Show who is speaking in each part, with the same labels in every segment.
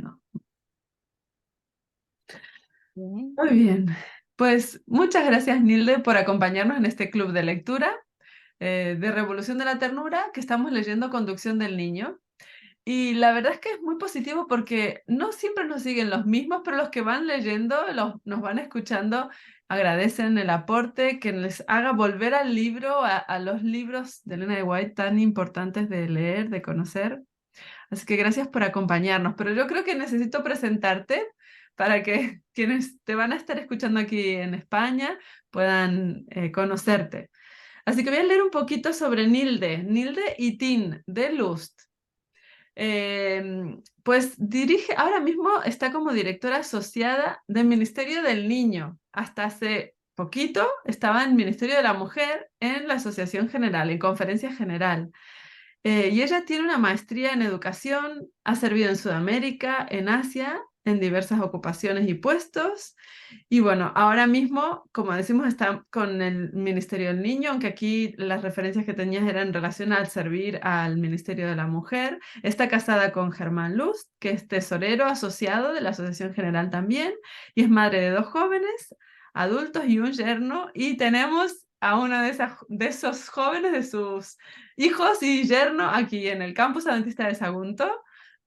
Speaker 1: No.
Speaker 2: Bien.
Speaker 1: Muy bien. Pues muchas gracias, Nilde, por acompañarnos en este club de lectura de Revolución de la Ternura, que estamos leyendo Conducción del Niño. Y la verdad es que es muy positivo porque no siempre nos siguen los mismos, pero los que van leyendo, nos van escuchando, agradecen el aporte que les haga volver al libro, a los libros de Elena de White tan importantes de leer, de conocer. Así que gracias por acompañarnos. Pero yo creo que necesito presentarte para que quienes te van a estar escuchando aquí en España puedan conocerte. Así que voy a leer un poquito sobre Nilde Itin de Lust. Pues dirige, ahora mismo está como directora asociada del Ministerio del Niño. Hasta hace poquito estaba en el Ministerio de la Mujer en la Asociación General, en Conferencia General. Y ella tiene una maestría en educación, ha servido en Sudamérica, en Asia, en diversas ocupaciones y puestos. Y bueno, ahora mismo, como decimos, está con el Ministerio del Niño, aunque aquí las referencias que tenías eran en relación al servir al Ministerio de la Mujer. Está casada con Germán Luz, que es tesorero asociado de la Asociación General también, y es madre de 2 jóvenes adultos y un yerno. Y tenemos a uno de esos jóvenes, de sus hijos y yerno, aquí en el campus adventista de Sagunto,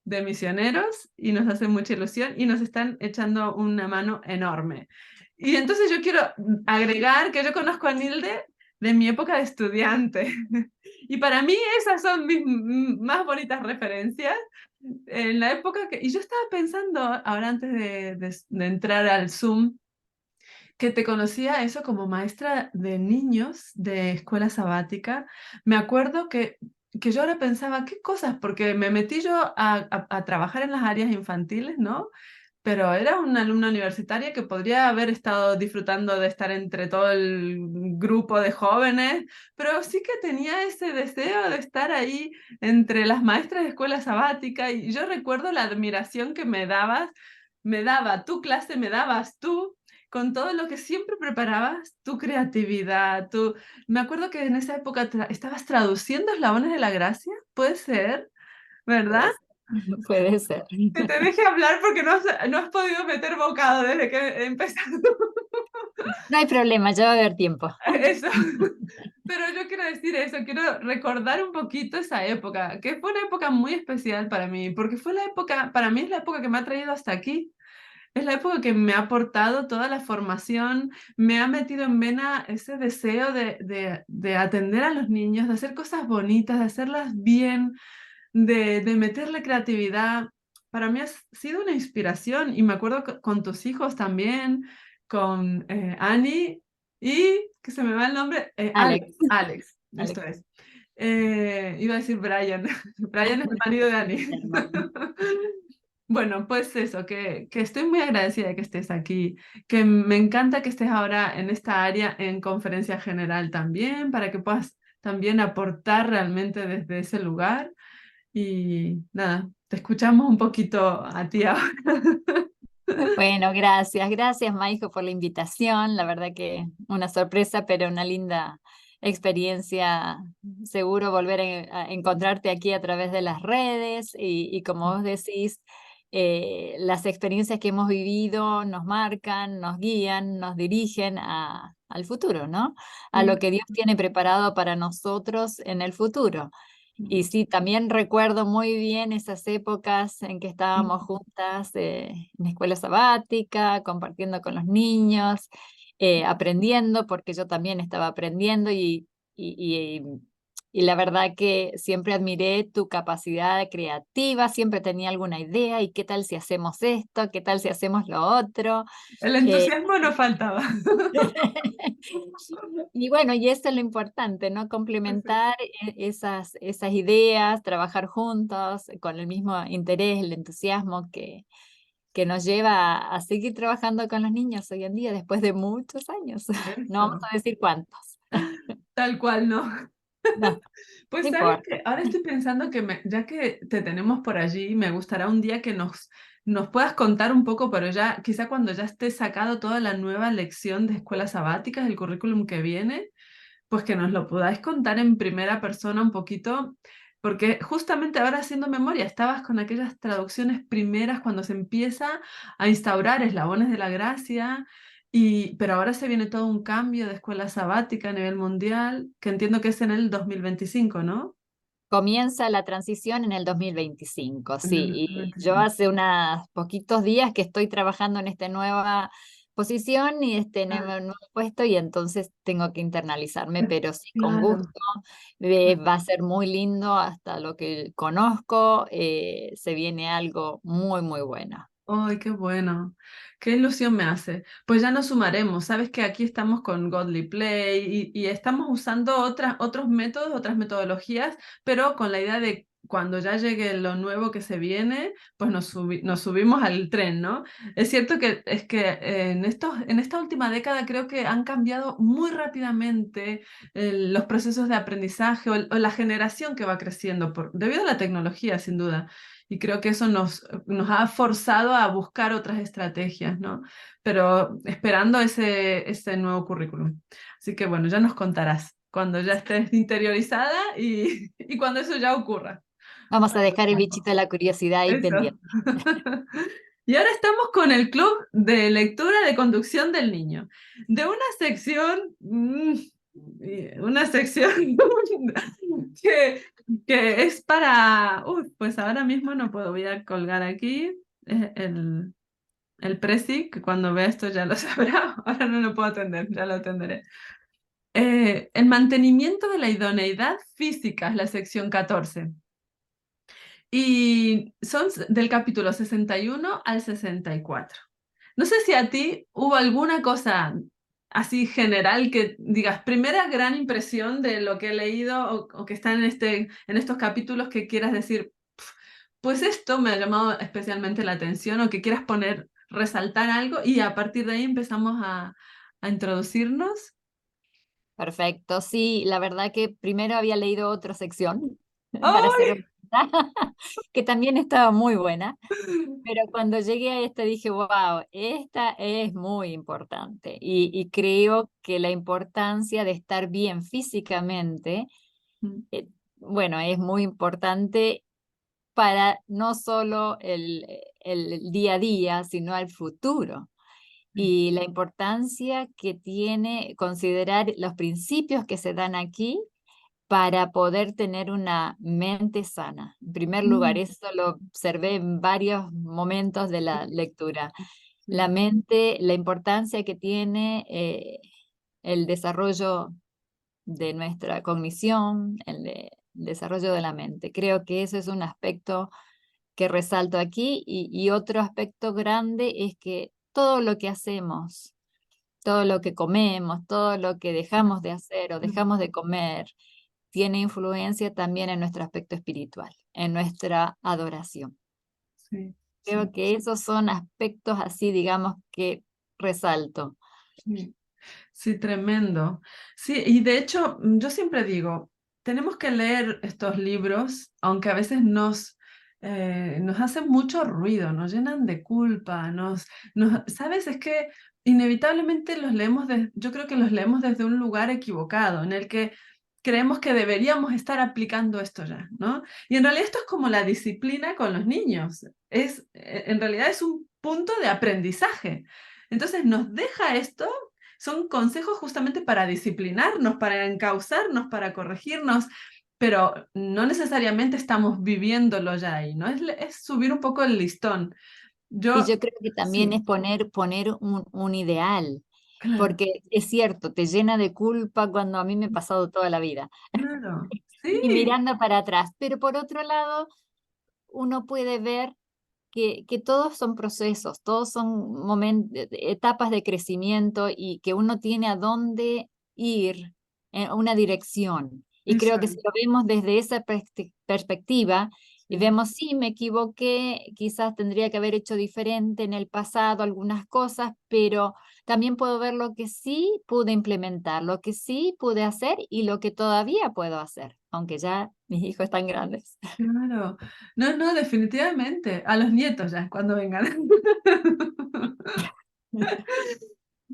Speaker 1: de misioneros, y nos hace mucha ilusión y nos están echando una mano enorme. Y entonces yo quiero agregar que yo conozco a Nilde de mi época de estudiante. Y para mí esas son mis más bonitas referencias. En la época que... Y yo estaba pensando, ahora antes de entrar al Zoom, que te conocía eso como maestra de niños de escuela sabática. Me acuerdo que yo ahora pensaba, ¿qué cosas? Porque me metí yo a trabajar en las áreas infantiles, ¿no? Pero era una alumna universitaria que podría haber estado disfrutando de estar entre todo el grupo de jóvenes, pero sí que tenía ese deseo de estar ahí entre las maestras de escuela sabática. Y yo recuerdo la admiración que me daba tu clase, me dabas tú, con todo lo que siempre preparabas, tu creatividad, tu... Me acuerdo que en esa época estabas traduciendo Eslabones de la Gracia, puede ser, ¿verdad?
Speaker 2: Puede ser. Puede ser.
Speaker 1: Que te deje hablar porque no has podido meter bocado desde que empezaste
Speaker 2: No hay problema, ya va a haber tiempo.
Speaker 1: eso. Pero yo quiero decir eso, quiero recordar un poquito esa época, que fue una época muy especial para mí, porque fue la época, para mí es la época que me ha traído hasta aquí. Es la época que me ha aportado toda la formación, me ha metido en vena ese deseo de atender a los niños, de hacer cosas bonitas, de hacerlas bien, de meterle creatividad. Para mí ha sido una inspiración y me acuerdo con tus hijos también, con Annie y, que se me va el nombre,
Speaker 2: Alex,
Speaker 1: Alex, esto
Speaker 2: Alex,
Speaker 1: es. Iba a decir Brian, Brian es el marido de Annie.
Speaker 2: hermano.
Speaker 1: Bueno, pues eso, que estoy muy agradecida de que estés aquí, que me encanta que estés ahora en esta área en conferencia general también, para que puedas también aportar realmente desde ese lugar. Y nada, te escuchamos un poquito a ti ahora.
Speaker 2: Bueno, gracias, gracias Maijo por la invitación. La verdad que una sorpresa, pero una linda experiencia. Seguro volver a encontrarte aquí a través de las redes y como vos decís, las experiencias que hemos vivido nos marcan, nos guían, nos dirigen al futuro, ¿no? A lo que Dios tiene preparado para nosotros en el futuro. Y sí, también recuerdo muy bien esas épocas en que estábamos juntas en escuela sabática, compartiendo con los niños, aprendiendo, porque yo también estaba aprendiendo y, y la verdad que siempre admiré tu capacidad creativa, siempre tenía alguna idea, y qué tal si hacemos esto, qué tal si hacemos lo otro.
Speaker 1: El
Speaker 2: Eh,
Speaker 1: entusiasmo no faltaba.
Speaker 2: Y bueno, y eso es lo importante, ¿no?
Speaker 1: Sí.
Speaker 2: Complementar esas ideas, trabajar juntos con el mismo interés, el entusiasmo que nos lleva a seguir trabajando con los niños hoy en día después de muchos años. No vamos
Speaker 1: Eso,
Speaker 2: a decir cuántos.
Speaker 1: tal cual, ¿no?
Speaker 2: No,
Speaker 1: Pues
Speaker 2: no
Speaker 1: sabes
Speaker 2: importa.
Speaker 1: que ahora estoy pensando que ya que te tenemos por allí, me gustará un día que nos puedas contar un poco, pero ya quizá cuando ya esté sacado toda la nueva lección de escuelas sabáticas, el currículum que viene, pues que nos lo podáis contar en primera persona un poquito, porque justamente ahora haciendo memoria, estabas con aquellas traducciones primeras cuando se empieza a instaurar eslabones de la gracia, pero ahora se viene todo un cambio de escuela sabática a nivel mundial, que entiendo que es en el 2025, ¿no?
Speaker 2: Comienza la transición en el 2025,
Speaker 1: En
Speaker 2: sí,
Speaker 1: el
Speaker 2: y yo
Speaker 1: 2025.
Speaker 2: hace unos poquitos días que estoy trabajando en esta nueva posición y este
Speaker 1: Ah,
Speaker 2: nuevo puesto y entonces tengo que internalizarme, pero sí, con
Speaker 1: claro.
Speaker 2: gusto, va a ser muy lindo hasta lo que conozco, se viene algo muy, muy bueno.
Speaker 1: ¡Ay, qué bueno! ¡Qué ilusión me hace! Pues ya nos sumaremos. Sabes que aquí estamos con Godly Play y estamos usando otros métodos, otras metodologías, pero con la idea de cuando ya llegue lo nuevo que se viene, pues nos subimos al tren, ¿no? Es cierto que es que en esta última década creo que han cambiado muy rápidamente los procesos de aprendizaje o la generación que va creciendo debido a la tecnología, sin duda. Y creo que eso nos ha forzado a buscar otras estrategias, ¿no? Pero esperando ese nuevo currículum. Así que bueno, ya nos contarás cuando ya estés interiorizada y cuando eso ya ocurra.
Speaker 2: Vamos a dejar el bichito de la curiosidad ahí
Speaker 1: Eso.
Speaker 2: pendiente.
Speaker 1: Y ahora estamos con el club de lectura de conducción del niño, de una sección que, que es para, uy, pues ahora mismo no puedo, voy a colgar aquí el Prezi, que cuando vea esto ya lo sabrá, ahora no lo puedo atender, ya lo atenderé. El mantenimiento de la idoneidad física es la sección 14. Y son del capítulo 61 al 64. No sé si a ti hubo alguna cosa así general que digas, primera gran impresión de lo que he leído o que está en estos capítulos que quieras decir, pues esto me ha llamado especialmente la atención o que quieras poner, resaltar algo y a partir de ahí empezamos a introducirnos.
Speaker 2: Perfecto, sí, la verdad que primero había leído otra sección, para ser
Speaker 1: ¡Ay!
Speaker 2: honesta, que también estaba muy buena, pero cuando llegué a esta dije, wow, esta es muy importante y creo que la importancia de estar bien físicamente, eh, bueno, es muy importante para no solo el día a día, sino al futuro y la importancia que tiene considerar los principios que se dan aquí para poder tener una mente sana. En primer lugar,
Speaker 1: Mm,
Speaker 2: eso lo observé en varios momentos de la lectura. La
Speaker 1: sí,
Speaker 2: mente, la importancia que tiene el desarrollo de nuestra cognición, el desarrollo de la mente. Creo que ese es un aspecto que resalto aquí y otro aspecto grande es que todo lo que hacemos, todo lo que comemos, todo lo que dejamos de hacer o
Speaker 1: mm,
Speaker 2: dejamos de comer, tiene influencia también en nuestro aspecto espiritual, en nuestra adoración.
Speaker 1: sí,
Speaker 2: Creo
Speaker 1: sí,
Speaker 2: que esos son aspectos así, digamos, que resalto.
Speaker 1: sí. Sí, tremendo. Sí, y de hecho, yo siempre digo, tenemos que leer estos libros, aunque a veces nos hacen mucho ruido, nos llenan de culpa, ¿sabes? Es que inevitablemente yo creo que los leemos desde un lugar equivocado, en el que creemos que deberíamos estar aplicando esto ya, ¿no? Y en realidad esto es como la disciplina con los niños, en realidad es un punto de aprendizaje. Entonces nos deja esto son consejos justamente para disciplinarnos, para encauzarnos, para corregirnos, pero no necesariamente estamos viviéndolo ya ahí, ¿no? Es subir un poco el listón.
Speaker 2: Y
Speaker 1: Yo,
Speaker 2: yo creo que también es
Speaker 1: sí,
Speaker 2: poner un ideal,
Speaker 1: claro,
Speaker 2: porque es cierto, te llena de culpa cuando a mí me ha pasado toda la vida.
Speaker 1: claro,
Speaker 2: Y
Speaker 1: sí,
Speaker 2: mirando para atrás, pero por otro lado, uno puede ver que todos son procesos, todos son etapas de crecimiento y que uno tiene a dónde ir en una dirección. Y
Speaker 1: eso
Speaker 2: creo que si
Speaker 1: es,
Speaker 2: lo vemos desde esa perspectiva y
Speaker 1: sí.
Speaker 2: vemos, sí, me equivoqué, quizás tendría que haber hecho diferente en el pasado algunas cosas, pero también puedo ver lo que sí pude implementar, lo que sí pude hacer y lo que todavía puedo hacer, aunque ya mis hijos están grandes.
Speaker 1: Claro, no, no, definitivamente, a los nietos ya, cuando vengan.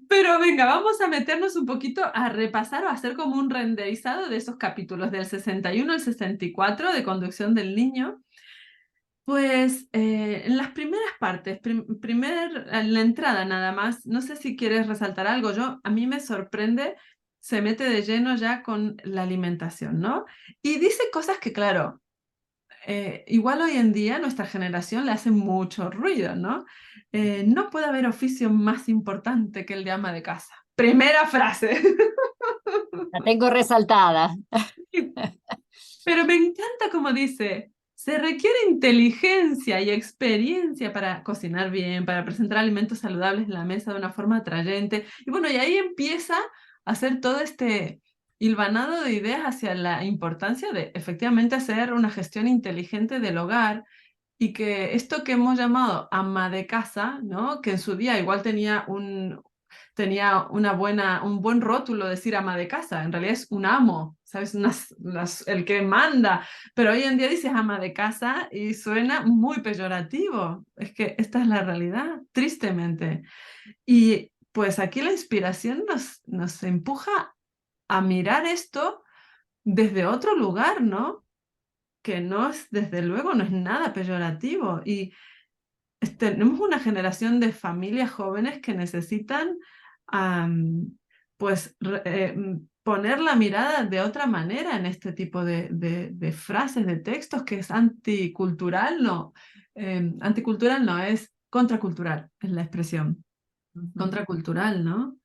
Speaker 1: Pero venga, vamos a meternos un poquito a repasar o a hacer como un renderizado de esos capítulos del 61 al 64 de Conducción del Niño. Pues en las primeras partes, en la entrada nada más, no sé si quieres resaltar algo, a mí me sorprende, se mete de lleno ya con la alimentación, ¿no? Y dice cosas que, claro, igual hoy en día nuestra generación le hace mucho ruido, ¿no? No puede haber oficio más importante que el de ama de casa. Primera frase.
Speaker 2: La tengo resaltada.
Speaker 1: Pero me encanta como dice, se requiere inteligencia y experiencia para cocinar bien, para presentar alimentos saludables en la mesa de una forma atrayente. Y bueno, y ahí empieza a hacer todo este hilvanado de ideas hacia la importancia de efectivamente hacer una gestión inteligente del hogar y que esto que hemos llamado ama de casa, ¿no? Que en su día igual tenía un buen rótulo decir ama de casa, en realidad es un amo, ¿sabes? El que manda, pero hoy en día dices ama de casa y suena muy peyorativo. Es que esta es la realidad, tristemente. Y pues aquí la inspiración nos empuja a mirar esto desde otro lugar, ¿no? Que no es, desde luego, no es nada peyorativo. Y tenemos una generación de familias jóvenes que necesitan, pues, poner la mirada de otra manera en este tipo de frases, de textos, que es anticultural, no. Anticultural no, es contracultural, es la expresión.
Speaker 2: Ujú.
Speaker 1: Contracultural, ¿no?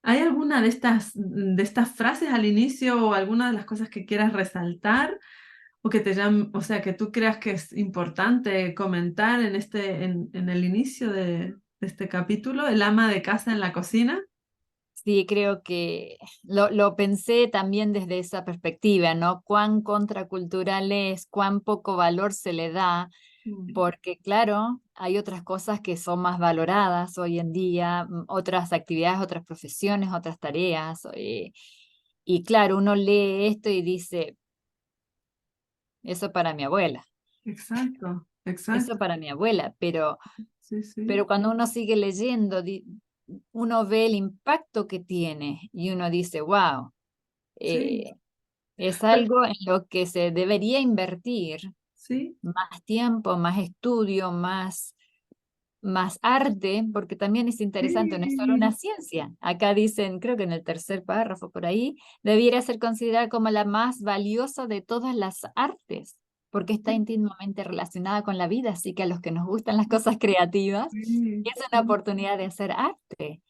Speaker 1: ¿Hay alguna de estas frases al inicio o alguna de las cosas que quieras resaltar? O que te llamen, o sea, que tú creas que es importante comentar en el inicio de este capítulo, el ama de casa en la cocina.
Speaker 2: Sí, creo que lo pensé también desde esa perspectiva, ¿no? Cuán contracultural es, cuán poco valor se le da,
Speaker 1: Mm.
Speaker 2: porque claro, hay otras cosas que son más valoradas hoy en día, otras actividades, otras profesiones, otras tareas. Y claro, uno lee esto y dice, eso para mi abuela,
Speaker 1: Exacto,
Speaker 2: eso
Speaker 1: exacto.
Speaker 2: para mi abuela,
Speaker 1: Sí, sí,
Speaker 2: pero cuando uno sigue leyendo, uno ve el impacto que tiene y uno dice, wow,
Speaker 1: sí.
Speaker 2: es
Speaker 1: Pero-
Speaker 2: algo en lo que se debería invertir
Speaker 1: sí,
Speaker 2: más tiempo, más estudio, más arte, porque también es interesante, no es solo
Speaker 1: sí,
Speaker 2: una ciencia. Acá dicen, creo que en el tercer párrafo por ahí, debiera ser considerada como la más valiosa de todas las artes, porque está
Speaker 1: sí,
Speaker 2: íntimamente relacionada con la vida, así que a los que nos gustan las cosas creativas,
Speaker 1: sí,
Speaker 2: es una oportunidad de hacer arte.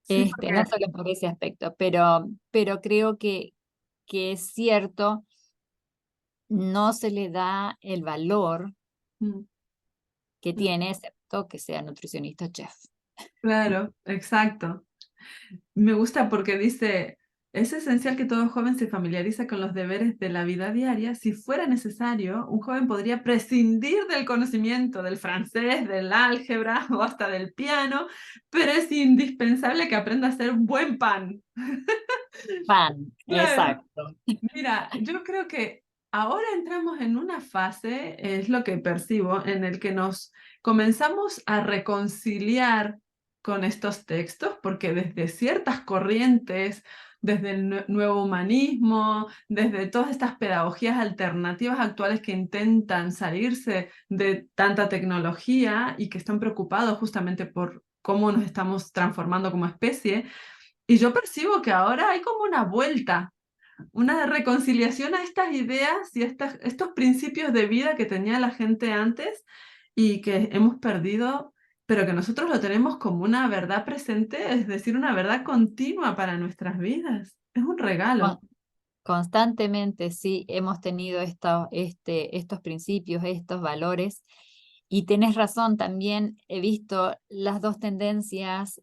Speaker 1: sí,
Speaker 2: No
Speaker 1: porque
Speaker 2: solo por ese aspecto, pero creo que es cierto, no se le da el valor
Speaker 1: mm,
Speaker 2: que tiene, excepto que sea nutricionista o chef.
Speaker 1: claro, exacto. Me gusta porque dice, es esencial que todo joven se familiarice con los deberes de la vida diaria. Si fuera necesario, un joven podría prescindir del conocimiento del francés, del álgebra o hasta del piano, pero es indispensable que aprenda a hacer un buen pan.
Speaker 2: Pan,
Speaker 1: Claro.
Speaker 2: exacto.
Speaker 1: Mira, yo creo que ahora entramos en una fase, es lo que percibo, en el que nos comenzamos a reconciliar con estos textos, porque desde ciertas corrientes, desde el nuevo humanismo, desde todas estas pedagogías alternativas actuales que intentan salirse de tanta tecnología y que están preocupados justamente por cómo nos estamos transformando como especie, y yo percibo que ahora hay como una reconciliación a estas ideas y estos principios de vida que tenía la gente antes y que hemos perdido, pero que nosotros lo tenemos como una verdad presente, es decir, una verdad continua para nuestras vidas. Es un regalo.
Speaker 2: Con- Constantemente, sí, hemos tenido estos principios, estos valores. Y tenés razón, también he visto las dos tendencias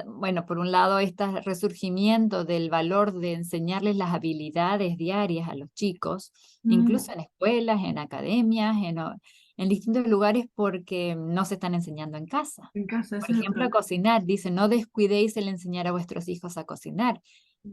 Speaker 2: bueno, por un lado, este resurgimiento del valor de enseñarles las habilidades diarias a los chicos,
Speaker 1: Mm,
Speaker 2: incluso en escuelas, en academias, en distintos lugares, porque no se están enseñando en casa.
Speaker 1: en casa,
Speaker 2: Por
Speaker 1: ese es el
Speaker 2: ejemplo, a
Speaker 1: problema.
Speaker 2: cocinar, dice, no descuidéis el enseñar a vuestros hijos a cocinar.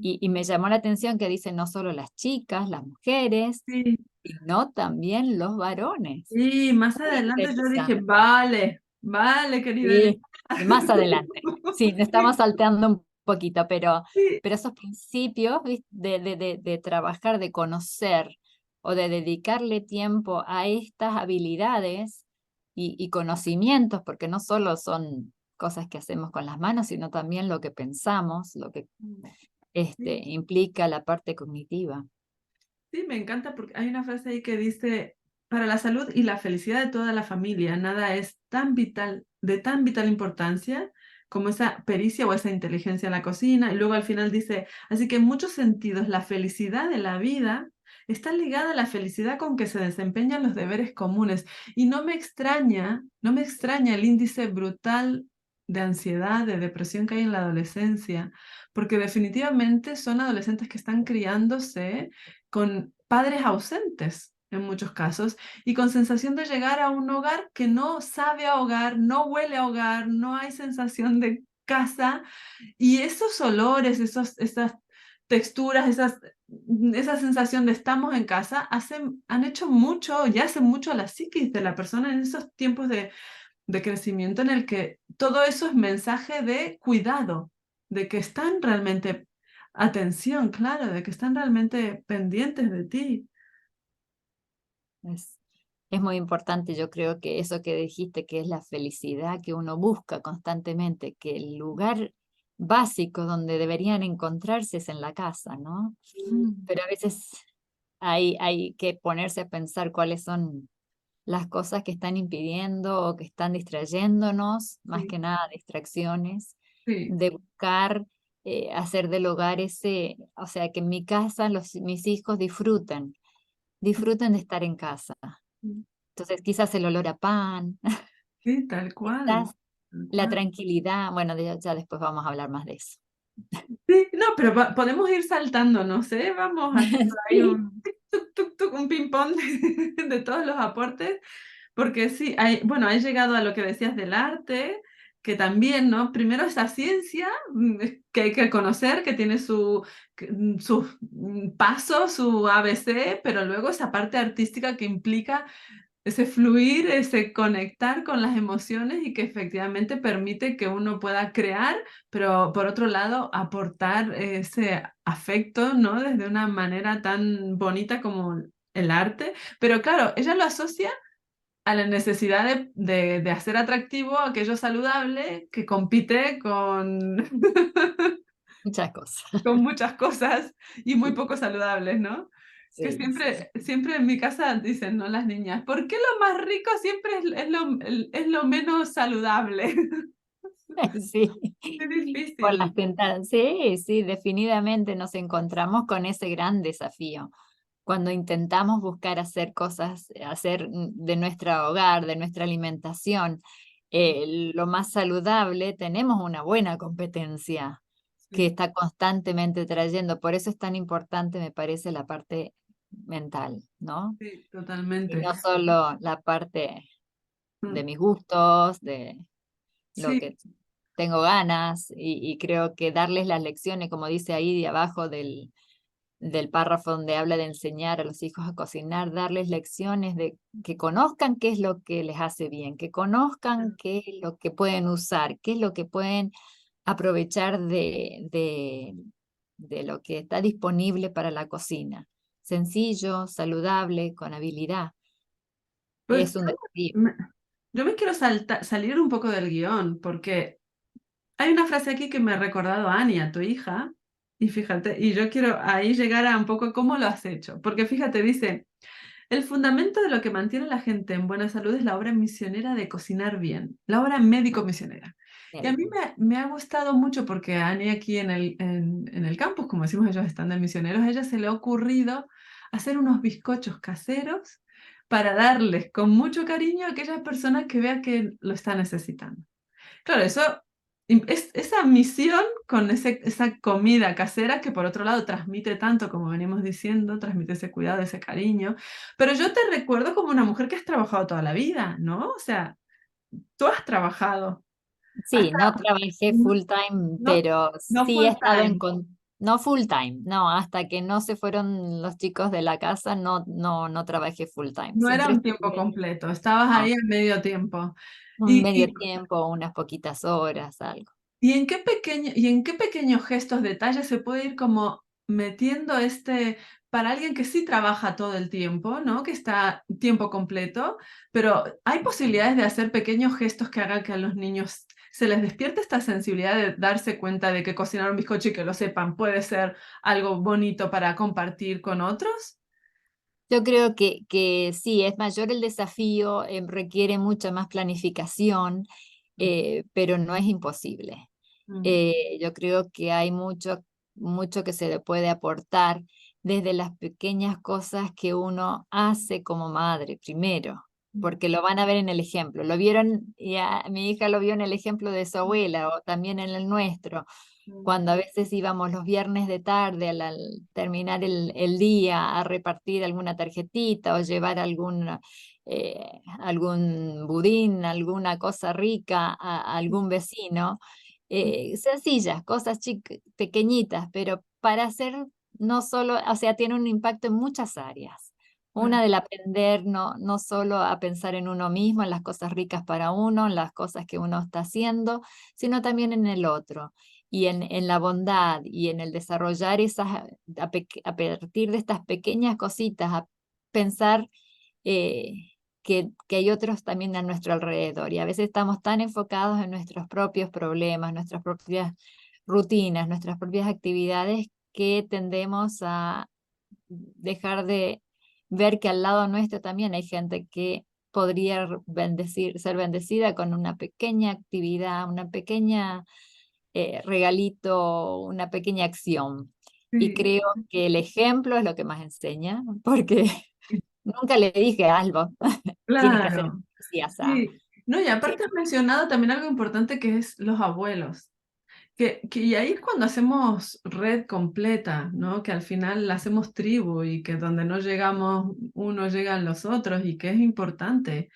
Speaker 2: Y me llamó la atención que dice no solo las chicas, las mujeres,
Speaker 1: Sí,
Speaker 2: sino también los varones.
Speaker 1: y más
Speaker 2: Muy
Speaker 1: adelante yo dije,
Speaker 2: interesante.
Speaker 1: vale, vale, querida
Speaker 2: Sí,
Speaker 1: Elena.
Speaker 2: más adelante. Sí, nos estamos salteando un poquito,
Speaker 1: Sí,
Speaker 2: pero esos principios, ¿viste? De trabajar, de conocer o de dedicarle tiempo a estas habilidades y conocimientos, porque no solo son cosas que hacemos con las manos, sino también lo que pensamos, lo que
Speaker 1: sí.
Speaker 2: implica la parte cognitiva.
Speaker 1: Sí, me encanta porque hay una frase ahí que dice, para la salud y la felicidad de toda la familia, nada es tan vital, de tan vital importancia como esa pericia o esa inteligencia en la cocina. Y luego al final dice, así que en muchos sentidos la felicidad de la vida está ligada a la felicidad con que se desempeñan los deberes comunes. Y no me extraña el índice brutal de ansiedad, de depresión que hay en la adolescencia, porque definitivamente son adolescentes que están criándose con padres ausentes en muchos casos y con sensación de llegar a un hogar que no sabe a hogar, no huele a hogar, no hay sensación de casa y esos olores, esas texturas, esa sensación de estamos en casa han hecho mucho y hacen mucho a la psiquis de la persona en esos tiempos de crecimiento en el que todo eso es mensaje de cuidado, de que están realmente, atención, claro, de que están realmente pendientes de ti.
Speaker 2: Es, es muy importante, yo creo que eso que dijiste, que es la felicidad que uno busca constantemente, que el lugar básico donde deberían encontrarse es en la casa, ¿no?
Speaker 1: Mm,
Speaker 2: Pero a veces hay que ponerse a pensar cuáles son las cosas que están impidiendo o que están distrayéndonos, más
Speaker 1: sí,
Speaker 2: que nada distracciones,
Speaker 1: sí,
Speaker 2: de buscar hacer del hogar ese, o sea, que en mi casa mis hijos disfruten de estar en casa.
Speaker 1: mm,
Speaker 2: Entonces, quizás el olor a pan,
Speaker 1: sí, tal cual,
Speaker 2: quizás
Speaker 1: tal
Speaker 2: la
Speaker 1: cual.
Speaker 2: tranquilidad, bueno, ya después vamos a hablar más de eso.
Speaker 1: Sí, no, pero podemos ir saltando, no sé, vamos haciendo ahí
Speaker 2: Sí,
Speaker 1: un tic, tuc, tuc, un ping-pong de todos los aportes. Porque sí, bueno, has llegado a lo que decías del arte, que también, ¿no? Primero esa ciencia que hay que conocer, que tiene sus pasos, su ABC, pero luego esa parte artística que implica ese fluir, ese conectar con las emociones y que efectivamente permite que uno pueda crear, pero por otro lado aportar ese afecto, ¿no? Desde una manera tan bonita como el arte. Pero claro, ella lo asocia a la necesidad de hacer atractivo aquello saludable que compite con,
Speaker 2: muchas cosas.
Speaker 1: con muchas cosas y muy poco saludables, ¿no? Que
Speaker 2: Sí, sí,
Speaker 1: siempre en mi casa dicen, ¿no? Las niñas, ¿por qué lo más rico siempre es lo menos saludable?
Speaker 2: sí.
Speaker 1: Es
Speaker 2: Por las
Speaker 1: difícil.
Speaker 2: tentadas. Sí, sí, definitivamente nos encontramos con ese gran desafío. Cuando intentamos buscar hacer cosas, hacer de nuestro hogar, de nuestra alimentación, lo más saludable, tenemos una buena competencia que
Speaker 1: Sí,
Speaker 2: está constantemente trayendo. Por eso es tan importante, me parece, la parte mental, ¿no?
Speaker 1: sí,
Speaker 2: Y
Speaker 1: totalmente.
Speaker 2: no solo la parte de
Speaker 1: Mm,
Speaker 2: mis gustos, de lo
Speaker 1: sí,
Speaker 2: que tengo ganas, y creo que darles las lecciones, como dice ahí de abajo del párrafo donde habla de enseñar a los hijos a cocinar, darles lecciones de que conozcan qué es lo que les hace bien, que conozcan qué es lo que pueden usar, qué es lo que pueden aprovechar de lo que está disponible para la cocina. Sencillo, saludable, con habilidad.
Speaker 1: pues
Speaker 2: Es un desafío.
Speaker 1: me- yo me quiero salir un poco del guión porque hay una frase aquí que me ha recordado a Ania, tu hija, y fíjate, y yo quiero ahí llegar a un poco cómo lo has hecho, porque fíjate, dice, el fundamento de lo que mantiene a la gente en buena salud es la obra misionera de cocinar bien, la obra médico-misionera. Y a mí
Speaker 2: Médico.
Speaker 1: me ha gustado mucho porque a Ania aquí en el campus, como decimos ellos estando de misioneros, a ella se le ha ocurrido hacer unos bizcochos caseros para darles con mucho cariño a aquellas personas que vean que lo están necesitando. Claro, eso es esa misión con esa comida casera que por otro lado transmite tanto, como venimos diciendo, transmite ese cuidado, ese cariño. Pero yo te recuerdo como una mujer que has trabajado toda la vida, ¿no? O sea, tú has trabajado. Has
Speaker 2: Sí, no trabajé
Speaker 1: no,
Speaker 2: full time,
Speaker 1: no,
Speaker 2: pero
Speaker 1: no
Speaker 2: sí he
Speaker 1: full
Speaker 2: estado
Speaker 1: time.
Speaker 2: no full time, no, hasta que no se fueron los chicos de la casa, no trabajé full time.
Speaker 1: No era
Speaker 2: Siempre
Speaker 1: un tiempo
Speaker 2: estuve,
Speaker 1: completo, estabas ahí
Speaker 2: no,
Speaker 1: a medio tiempo.
Speaker 2: un
Speaker 1: ¿Y,
Speaker 2: medio
Speaker 1: y,
Speaker 2: tiempo, unas poquitas horas, algo.
Speaker 1: y en qué pequeños gestos, detalles se puede ir como metiendo para alguien que sí trabaja todo el tiempo, ¿no? Que está tiempo completo, pero hay posibilidades de hacer pequeños gestos que hagan que a los niños se les despierte esta sensibilidad de darse cuenta de que cocinar un bizcocho y que lo sepan puede ser algo bonito para compartir con otros.
Speaker 2: Yo creo que sí, es mayor el desafío, requiere mucha más planificación, pero no es imposible.
Speaker 1: Mm,
Speaker 2: Yo creo que hay mucho que se le puede aportar desde las pequeñas cosas que uno hace como madre, primero,
Speaker 1: mm,
Speaker 2: porque lo van a ver en el ejemplo. Lo vieron, mi hija lo vio en el ejemplo de su abuela o también en el nuestro
Speaker 1: mm,
Speaker 2: cuando a veces íbamos los viernes de tarde al terminar el día a repartir alguna tarjetita o llevar algún budín, alguna cosa rica a algún vecino.
Speaker 1: mm,
Speaker 2: Sencillas, cosas pequeñitas, pero para hacer no solo, o sea, tiene un impacto en muchas áreas. Una
Speaker 1: claro,
Speaker 2: del aprender no solo a pensar en uno mismo, en las cosas ricas para uno, en las cosas que uno está haciendo, sino también en el otro y en la bondad y en el desarrollar a partir de estas pequeñas cositas, a pensar eh, que hay otros también a nuestro alrededor. Y a veces estamos tan enfocados en nuestros propios problemas, nuestras propias rutinas, nuestras propias actividades, que tendemos a dejar de ver que al lado nuestro también hay gente que podría ser bendecida con una pequeña actividad, una pequeña regalito, una pequeña acción. Y
Speaker 1: sí,
Speaker 2: creo que el ejemplo es lo que más enseña, porque nunca le dije algo, tienes que hacer
Speaker 1: claro.
Speaker 2: así, asá.
Speaker 1: Sí. No, y
Speaker 2: Sí,
Speaker 1: aparte has mencionado también algo importante que es los abuelos. Y ahí es cuando hacemos red completa, ¿no? Que al final hacemos tribu y que donde no llegamos uno llegan los otros y que es importante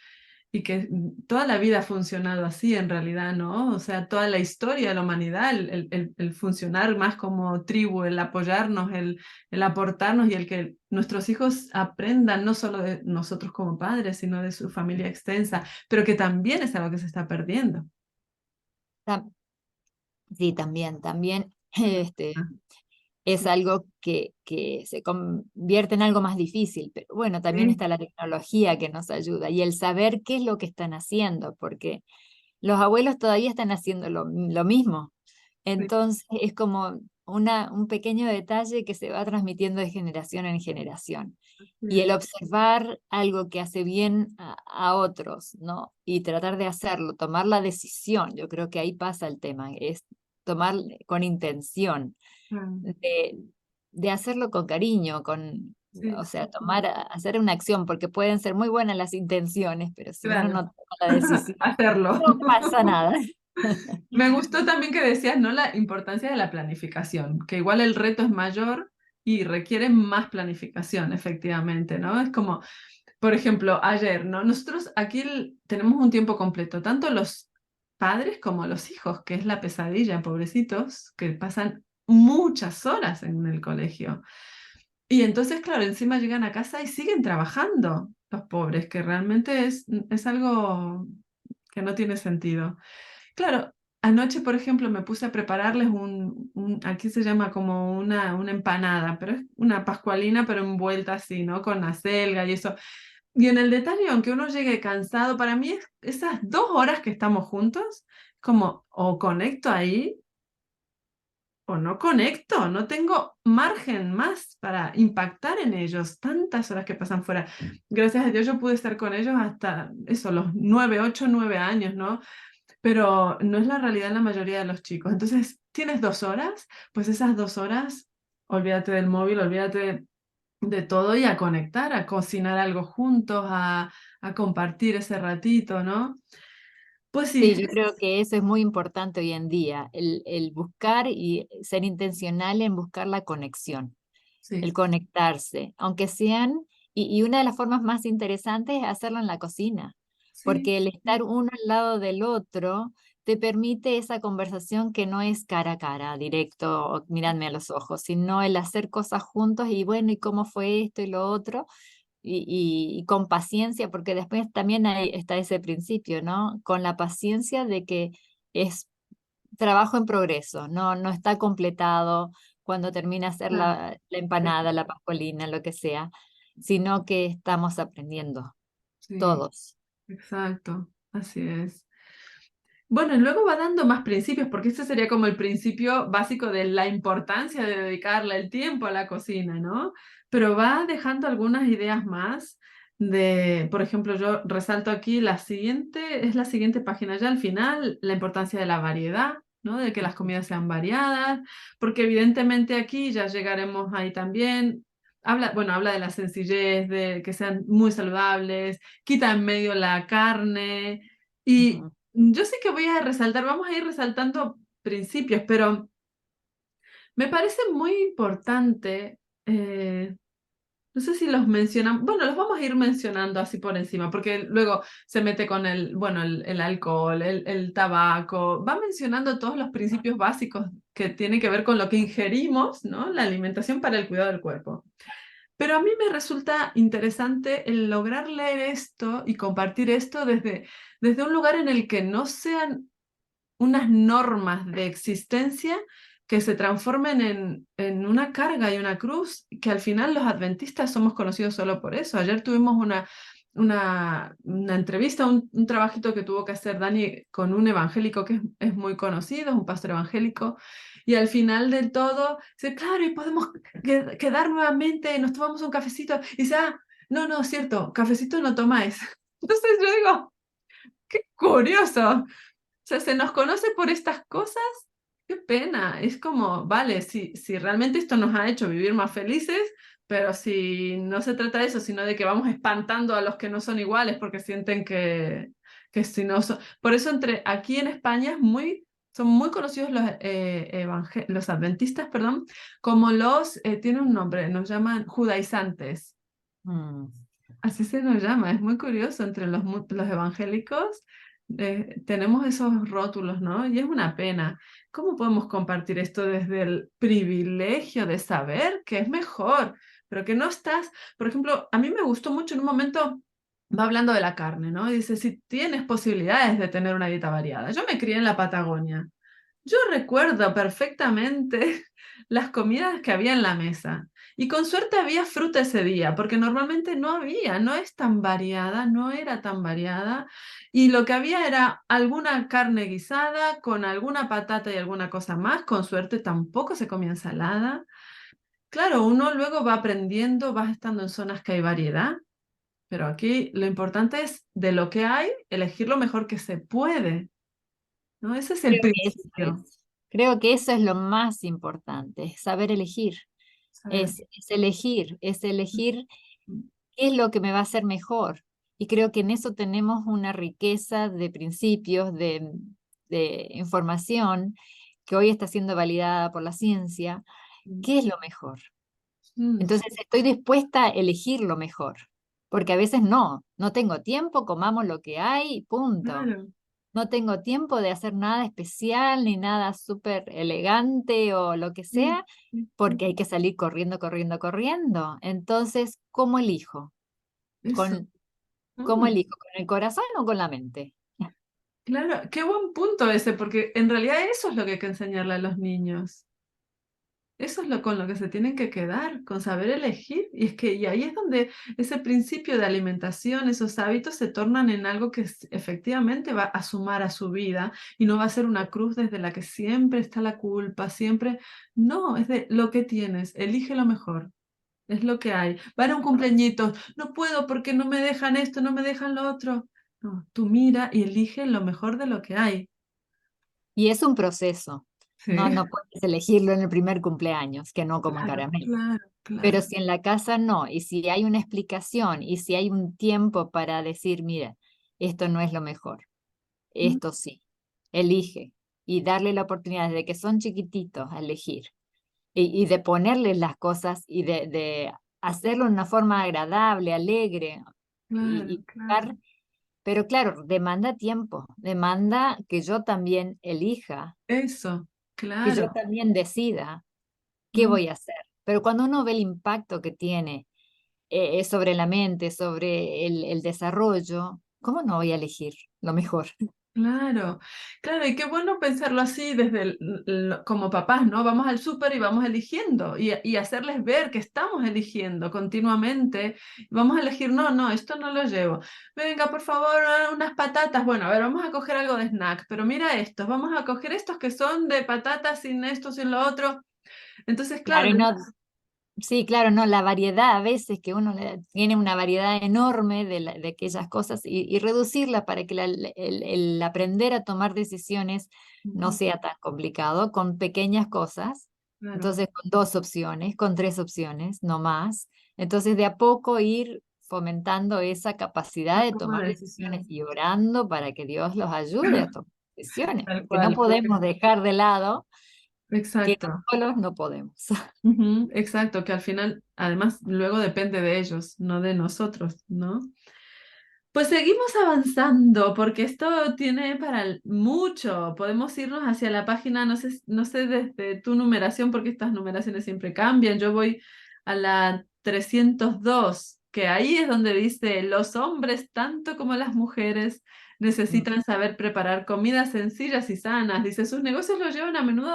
Speaker 1: y que toda la vida ha funcionado así en realidad, ¿no? O sea, toda la historia de la humanidad, el funcionar más como tribu, el apoyarnos, el aportarnos y el que nuestros hijos aprendan no solo de nosotros como padres, sino de su familia extensa, pero que también es algo que se está perdiendo.
Speaker 2: tam- sí, también
Speaker 1: Ah,
Speaker 2: es algo que se convierte en algo más difícil, pero bueno, también
Speaker 1: sí,
Speaker 2: está la tecnología que nos ayuda y el saber qué es lo que están haciendo, porque los abuelos todavía están haciendo lo mismo.
Speaker 1: sí,
Speaker 2: Entonces es como un pequeño detalle que se va transmitiendo de generación en generación. Y el
Speaker 1: sí,
Speaker 2: observar algo que hace bien a otros, ¿no? Y tratar de hacerlo, tomar la decisión, yo creo que ahí pasa el tema, es tomar con intención
Speaker 1: ah,
Speaker 2: de, de hacerlo con cariño,
Speaker 1: sí,
Speaker 2: o sea, hacer una acción, porque pueden ser muy buenas las intenciones, pero si uno
Speaker 1: claro.
Speaker 2: no toma la decisión,
Speaker 1: Hacerlo.
Speaker 2: no pasa nada.
Speaker 1: Me gustó también que decías, ¿no? La importancia de la planificación, que igual el reto es mayor y requiere más planificación, efectivamente, ¿no? Es como, por ejemplo, ayer, ¿no? Nosotros aquí tenemos un tiempo completo, tanto los padres como los hijos, que es la pesadilla, pobrecitos, que pasan muchas horas en el colegio. Y entonces, claro, encima llegan a casa y siguen trabajando los pobres, que realmente es algo que no tiene sentido. Claro, anoche, por ejemplo, me puse a prepararles aquí se llama como una empanada, pero es una pascualina, pero envuelta así, ¿no? Con acelga y eso. Y en el detalle, aunque uno llegue cansado, para mí esas 2 horas que estamos juntos, como o conecto ahí o no conecto, no tengo margen más para impactar en ellos, tantas horas que pasan fuera. Gracias a Dios yo pude estar con ellos hasta eso, los 9, 8, 9 años, ¿no? Pero no es la realidad en la mayoría de los chicos. Entonces, ¿tienes 2 horas? Pues esas 2 horas, olvídate del móvil, olvídate de todo y a conectar, a cocinar algo juntos, a compartir ese ratito, ¿no? Pues sí,
Speaker 2: Sí, yo creo que eso es muy importante hoy en día, el buscar y ser intencional en buscar la conexión, el
Speaker 1: sí,
Speaker 2: conectarse, aunque sean, y una de las formas más interesantes es hacerlo en la cocina,
Speaker 1: sí,
Speaker 2: porque el estar
Speaker 1: sí,
Speaker 2: uno al lado del otro te permite esa conversación que no es cara a cara, directo, o miradme a los ojos, sino el hacer cosas juntos y bueno, ¿y cómo fue esto y lo otro? Y con paciencia, porque después también está ese principio, ¿no? Con la paciencia de que es trabajo en progreso, no está completado cuando termina hacer
Speaker 1: claro,
Speaker 2: la empanada, la pascualina, lo que sea, sino que estamos aprendiendo
Speaker 1: sí,
Speaker 2: todos.
Speaker 1: exacto, así es. Bueno, y luego va dando más principios, porque este sería como el principio básico de la importancia de dedicarle el tiempo a la cocina, ¿no? Pero va dejando algunas ideas más de, por ejemplo, yo resalto aquí la siguiente, es la siguiente página ya al final, la importancia de la variedad, ¿no? De que las comidas sean variadas, porque evidentemente aquí ya llegaremos ahí también. Habla, bueno, habla de la sencillez, de que sean muy saludables, quita en medio la carne. Y
Speaker 2: Ujú.
Speaker 1: yo sé que voy a resaltar, vamos a ir resaltando principios, pero me parece muy importante, no sé si los mencionan, bueno, los vamos a ir mencionando así por encima, porque luego se mete con el, bueno, el alcohol, el tabaco, va mencionando todos los principios básicos que tienen que ver con lo que ingerimos, ¿no? La alimentación para el cuidado del cuerpo. Pero a mí me resulta interesante el lograr leer esto y compartir esto desde un lugar en el que no sean unas normas de existencia que se transformen en una carga y una cruz, que al final los adventistas somos conocidos solo por eso. Ayer tuvimos una entrevista, un trabajito que tuvo que hacer Dani con un evangélico que es muy conocido, es un pastor evangélico, y al final del todo, dice, claro, y podemos quedar nuevamente, nos tomamos un cafecito, y dice, ah, no, no, es cierto, cafecito no tomáis. Entonces yo digo, qué curioso, sea, se nos conoce por estas cosas, qué pena. Es como, vale, si realmente esto nos ha hecho vivir más felices, pero si no se trata de eso, sino de que vamos espantando a los que no son iguales porque sienten que si no son... Por eso aquí en España son muy conocidos los adventistas, perdón, como tiene un nombre, nos llaman judaizantes.
Speaker 2: Mm.
Speaker 1: Así se nos llama, es muy curioso, entre los evangélicos tenemos esos rótulos, ¿no? Y es una pena. ¿Cómo podemos compartir esto desde el privilegio de saber que es mejor, pero que no estás, por ejemplo, a mí me gustó mucho en un momento, va hablando de la carne, ¿no? Y dice, si tienes posibilidades de tener una dieta variada. Yo me crié en la Patagonia. Yo recuerdo perfectamente las comidas que había en la mesa. Y con suerte había fruta ese día, porque normalmente no había, no es tan variada, no era tan variada. Y lo que había era alguna carne guisada con alguna patata y alguna cosa más. Con suerte tampoco se comía ensalada. Claro, uno luego va aprendiendo, vas estando en zonas que hay variedad, pero aquí lo importante es de lo que hay, elegir lo mejor que se puede, ¿no? Ese es el
Speaker 2: Creo que eso
Speaker 1: principio.
Speaker 2: es. Creo que eso es lo más importante, es saber elegir.
Speaker 1: Saber.
Speaker 2: Es elegir qué es lo que me va a hacer mejor. Y creo que en eso tenemos una riqueza de principios, de información que hoy está siendo validada por la ciencia. ¿Qué es lo mejor?
Speaker 1: Sí,
Speaker 2: Entonces estoy dispuesta a elegir lo mejor, porque a veces no tengo tiempo, comamos lo que hay, punto.
Speaker 1: claro.
Speaker 2: No tengo tiempo de hacer nada especial ni nada súper elegante o lo que
Speaker 1: Sí,
Speaker 2: sea,
Speaker 1: sí,
Speaker 2: porque
Speaker 1: sí.
Speaker 2: hay que salir corriendo, corriendo, corriendo. Entonces, ¿cómo elijo?
Speaker 1: Eso.
Speaker 2: ¿Con, ¿Cómo
Speaker 1: Mm,
Speaker 2: elijo? ¿Con el corazón o con la mente?
Speaker 1: claro, qué buen punto ese, porque en realidad eso es lo que hay que enseñarle a los niños. Eso es lo con lo que se tienen que quedar, con saber elegir. Y ahí es donde ese principio de alimentación, esos hábitos se tornan en algo que efectivamente va a sumar a su vida y no va a ser una cruz desde la que siempre está la culpa, siempre. No, es de lo que tienes, elige lo mejor. Es lo que hay. Van a un cumpleañito, no puedo porque no me dejan esto, no me dejan lo otro. No, tú mira y elige lo mejor de lo que hay.
Speaker 2: Y es un proceso.
Speaker 1: Sí,
Speaker 2: No puedes elegirlo en el primer cumpleaños, que no coman
Speaker 1: claro,
Speaker 2: caramelo.
Speaker 1: claro,
Speaker 2: Pero
Speaker 1: claro.
Speaker 2: si en la casa no, y si hay una explicación, y si hay un tiempo para decir, mira, esto no es lo mejor,
Speaker 1: Mm,
Speaker 2: esto sí, elige, y darle la oportunidad de que son chiquititos a elegir, y de ponerles las cosas y de hacerlo de una forma agradable, alegre, y
Speaker 1: claro,
Speaker 2: estar
Speaker 1: claro.
Speaker 2: pero claro, demanda tiempo, demanda que yo también elija,
Speaker 1: Eso,
Speaker 2: que yo
Speaker 1: claro.
Speaker 2: también decida qué
Speaker 1: Mm,
Speaker 2: voy a hacer. Pero cuando uno ve el impacto que tiene sobre la mente, sobre el desarrollo, ¿cómo no voy a elegir lo mejor?
Speaker 1: claro, claro, y qué bueno pensarlo así desde como papás, ¿no? Vamos al súper y vamos eligiendo y hacerles ver que estamos eligiendo continuamente. Vamos a elegir, no, no, esto no lo llevo. Venga, por favor, unas patatas. Bueno, a ver, vamos a coger algo de snack, pero mira estos, vamos a coger estos que son de patatas sin esto, sin lo otro. Entonces, claro,
Speaker 2: Claro, y no, sí, claro, no, la variedad a veces que uno tiene una variedad enorme de aquellas cosas y reducirla para que el aprender a tomar decisiones no
Speaker 1: ujú,
Speaker 2: sea tan complicado con pequeñas cosas.
Speaker 1: claro,
Speaker 2: Entonces, con 2 opciones, con 3 opciones, no más. Entonces, de a poco ir fomentando esa capacidad
Speaker 1: la
Speaker 2: de
Speaker 1: toma
Speaker 2: tomar
Speaker 1: de
Speaker 2: decisiones
Speaker 1: decisión,
Speaker 2: y orando para que Dios los ayude a tomar decisiones,
Speaker 1: tal
Speaker 2: porque no
Speaker 1: cual,
Speaker 2: podemos dejar de lado que
Speaker 1: exacto.
Speaker 2: solos no podemos.
Speaker 1: Ujú, exacto, que al final, además, luego depende de ellos, no de nosotros, ¿no? Pues seguimos avanzando porque esto tiene para mucho. Podemos irnos hacia la página, no sé desde tu numeración, porque estas numeraciones siempre cambian. Yo voy a la 302, que ahí es donde dice, los hombres, tanto como las mujeres, necesitan saber preparar comidas sencillas y sanas. Dice, sus negocios los llevan a menudo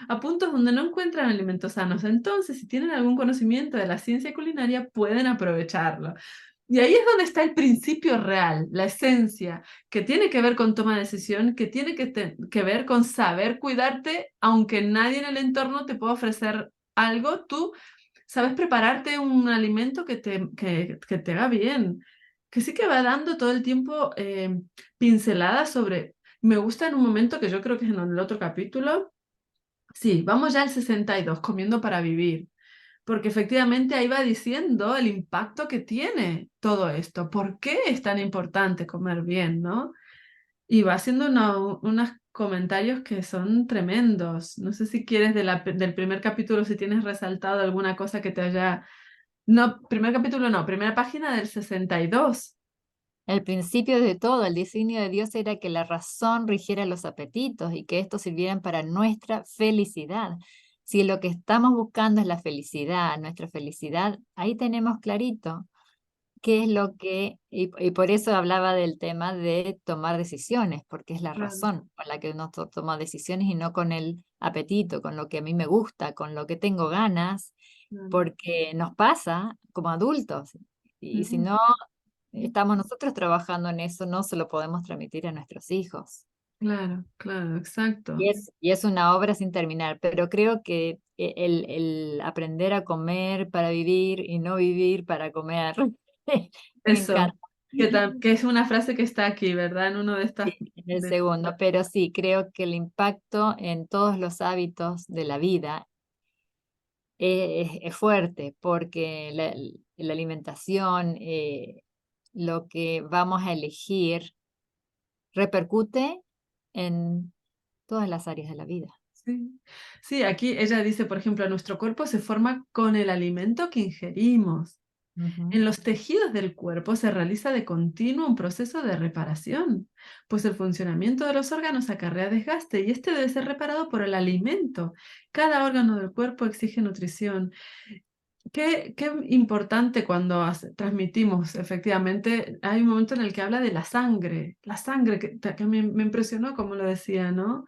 Speaker 1: a puntos donde no encuentran alimentos sanos. Entonces, si tienen algún conocimiento de la ciencia culinaria, pueden aprovecharlo. Y ahí es donde está el principio real, la esencia, que tiene que ver con toma de decisión, que tiene que ver con saber cuidarte, aunque nadie en el entorno te pueda ofrecer algo, tú sabes prepararte un alimento que te haga bien, que sí que va dando todo el tiempo pinceladas sobre, me gusta en un momento que yo creo que es en el otro capítulo, sí, vamos ya al 62 comiendo para vivir porque efectivamente ahí va diciendo el impacto que tiene todo esto, por qué es tan importante comer bien, ¿no? Y va haciendo unos comentarios que son tremendos. No sé si quieres del primer capítulo, si tienes resaltado alguna cosa que te haya... No, primer capítulo no, primera página del 62.
Speaker 2: El principio de todo, el diseño de Dios era que la razón rigiera los apetitos y que estos sirvieran para nuestra felicidad. Si lo que estamos buscando es la felicidad, nuestra felicidad, ahí tenemos clarito qué es lo que, y por eso hablaba del tema de tomar decisiones, porque es la
Speaker 1: Claro,
Speaker 2: razón con la que uno toma decisiones y no con el apetito, con lo que a mí me gusta, con lo que tengo ganas,
Speaker 1: claro.
Speaker 2: porque nos pasa como adultos. Y si
Speaker 1: Mm,
Speaker 2: no estamos nosotros trabajando en eso, no se lo podemos transmitir a nuestros hijos.
Speaker 1: claro, claro, exacto.
Speaker 2: Y es una obra sin terminar, pero creo que el aprender a comer para vivir y no vivir para comer, me
Speaker 1: Eso,
Speaker 2: encanta.
Speaker 1: que es una frase que está aquí, ¿verdad? En uno de estas...
Speaker 2: Sí, en el segundo, pero sí, creo que el impacto en todos los hábitos de la vida es fuerte, porque la alimentación, lo que vamos a elegir, repercute en todas las áreas de la vida.
Speaker 1: Sí. Sí, aquí ella dice, por ejemplo, nuestro cuerpo se forma con el alimento que ingerimos.
Speaker 2: Ujú.
Speaker 1: En los tejidos del cuerpo se realiza de continuo un proceso de reparación, pues el funcionamiento de los órganos acarrea desgaste y este debe ser reparado por el alimento. Cada órgano del cuerpo exige nutrición. Qué importante cuando transmitimos, efectivamente, hay un momento en el que habla de la sangre que me impresionó como lo decía, ¿no?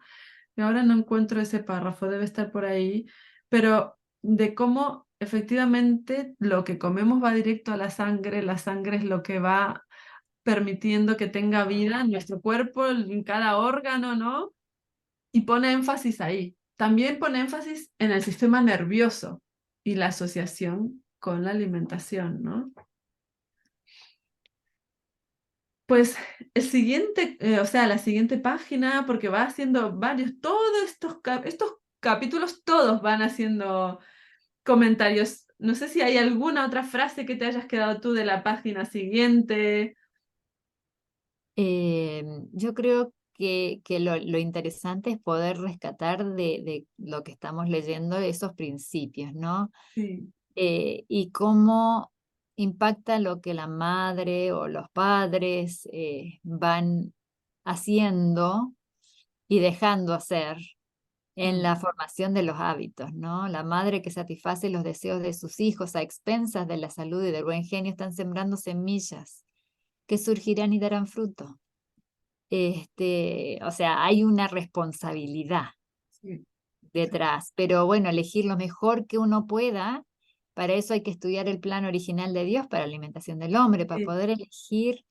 Speaker 1: Y ahora no encuentro ese párrafo, debe estar por ahí, pero de cómo efectivamente lo que comemos va directo a la sangre es lo que va permitiendo que tenga vida en nuestro cuerpo, en cada órgano, ¿no? Y pone énfasis ahí. También pone énfasis en el sistema nervioso y la asociación con la alimentación, ¿no? Pues el siguiente, o sea, la siguiente página, porque va haciendo varios, todos estos capítulos, todos van haciendo comentarios. No sé si hay alguna otra frase que te hayas quedado tú de la página siguiente.
Speaker 2: Yo creo que lo interesante es poder rescatar de lo que estamos leyendo esos principios, ¿no?
Speaker 1: Sí,
Speaker 2: Y cómo impacta lo que la madre o los padres van haciendo y dejando hacer en
Speaker 1: Mm,
Speaker 2: la formación de los hábitos, ¿no? La madre que satisface los deseos de sus hijos a expensas de la salud y del buen genio están sembrando semillas que surgirán y darán fruto. O sea, hay una responsabilidad
Speaker 1: sí, sí,
Speaker 2: detrás, pero bueno, elegir lo mejor que uno pueda, para eso hay que estudiar el plan original de Dios para la alimentación del hombre, para
Speaker 1: sí,
Speaker 2: poder elegir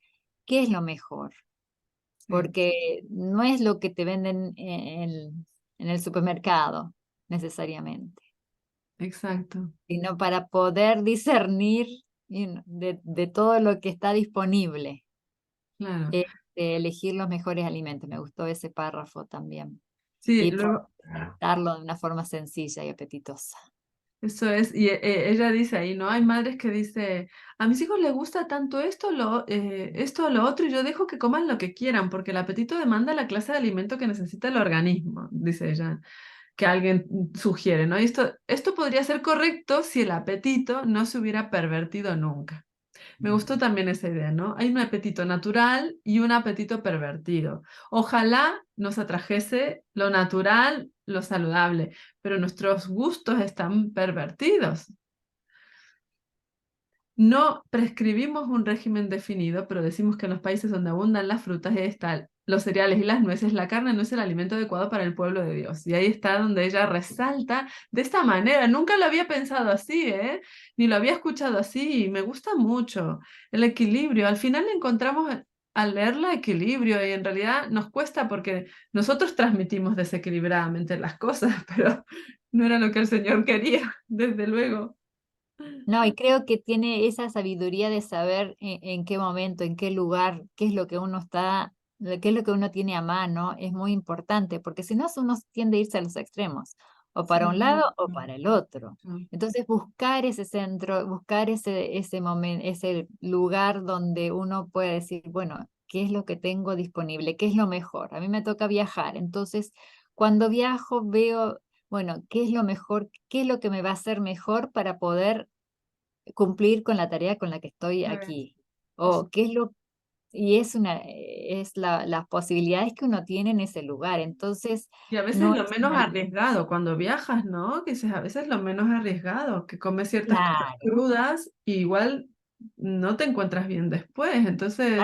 Speaker 2: qué es lo mejor,
Speaker 1: sí,
Speaker 2: porque no es lo que te venden en el supermercado necesariamente,
Speaker 1: exacto,
Speaker 2: sino para poder discernir de todo lo que está disponible,
Speaker 1: claro.
Speaker 2: elegir los mejores alimentos. Me gustó ese párrafo también.
Speaker 1: Sí,
Speaker 2: Y
Speaker 1: luego,
Speaker 2: darlo de una forma sencilla y apetitosa.
Speaker 1: eso es, y ella dice ahí, ¿no? Hay madres que dice, a mis hijos les gusta tanto esto o lo otro, y yo dejo que coman lo que quieran, porque el apetito demanda la clase de alimento que necesita el organismo, dice ella, que alguien sugiere, ¿no? Y esto podría ser correcto si el apetito no se hubiera pervertido nunca. Me gustó también esa idea, ¿no? Hay un apetito natural y un apetito pervertido. Ojalá nos atrajese lo natural, lo saludable, pero nuestros gustos están pervertidos. No prescribimos un régimen definido, pero decimos que en los países donde abundan las frutas, ahí están los cereales y las nueces, la carne no es el alimento adecuado para el pueblo de Dios. Y ahí está donde ella resalta de esta manera. Nunca lo había pensado así, ¿eh? Ni lo había escuchado así. Y me gusta mucho el equilibrio. Al final encontramos al leerla equilibrio y en realidad nos cuesta porque nosotros transmitimos desequilibradamente las cosas, pero no era lo que el Señor quería, desde luego.
Speaker 2: No, y creo que tiene esa sabiduría de saber en qué momento, en qué lugar, qué es lo que uno está, qué es lo que uno tiene a mano, es muy importante, porque si no, uno tiende a irse a los extremos, o
Speaker 1: Sí,
Speaker 2: para un lado o
Speaker 1: mucho,
Speaker 2: para el otro.
Speaker 1: mucho.
Speaker 2: Entonces, buscar ese centro, buscar ese momento, ese lugar donde uno puede decir, bueno, ¿qué es lo que tengo disponible? ¿Qué es lo mejor? A mí me toca viajar, entonces, cuando viajo veo, bueno, ¿qué es lo mejor? ¿Qué es lo que me va a hacer mejor para poder cumplir con la tarea con la que estoy aquí?
Speaker 1: Sí.
Speaker 2: O qué es lo, y es las posibilidades que uno tiene en ese lugar. Entonces,
Speaker 1: Y a veces
Speaker 2: no
Speaker 1: lo
Speaker 2: es
Speaker 1: menos
Speaker 2: una,
Speaker 1: arriesgado cuando viajas, ¿no? Que dices, a veces lo menos arriesgado, que comes ciertas cosas
Speaker 2: claro,
Speaker 1: crudas y igual no te encuentras bien después. Entonces,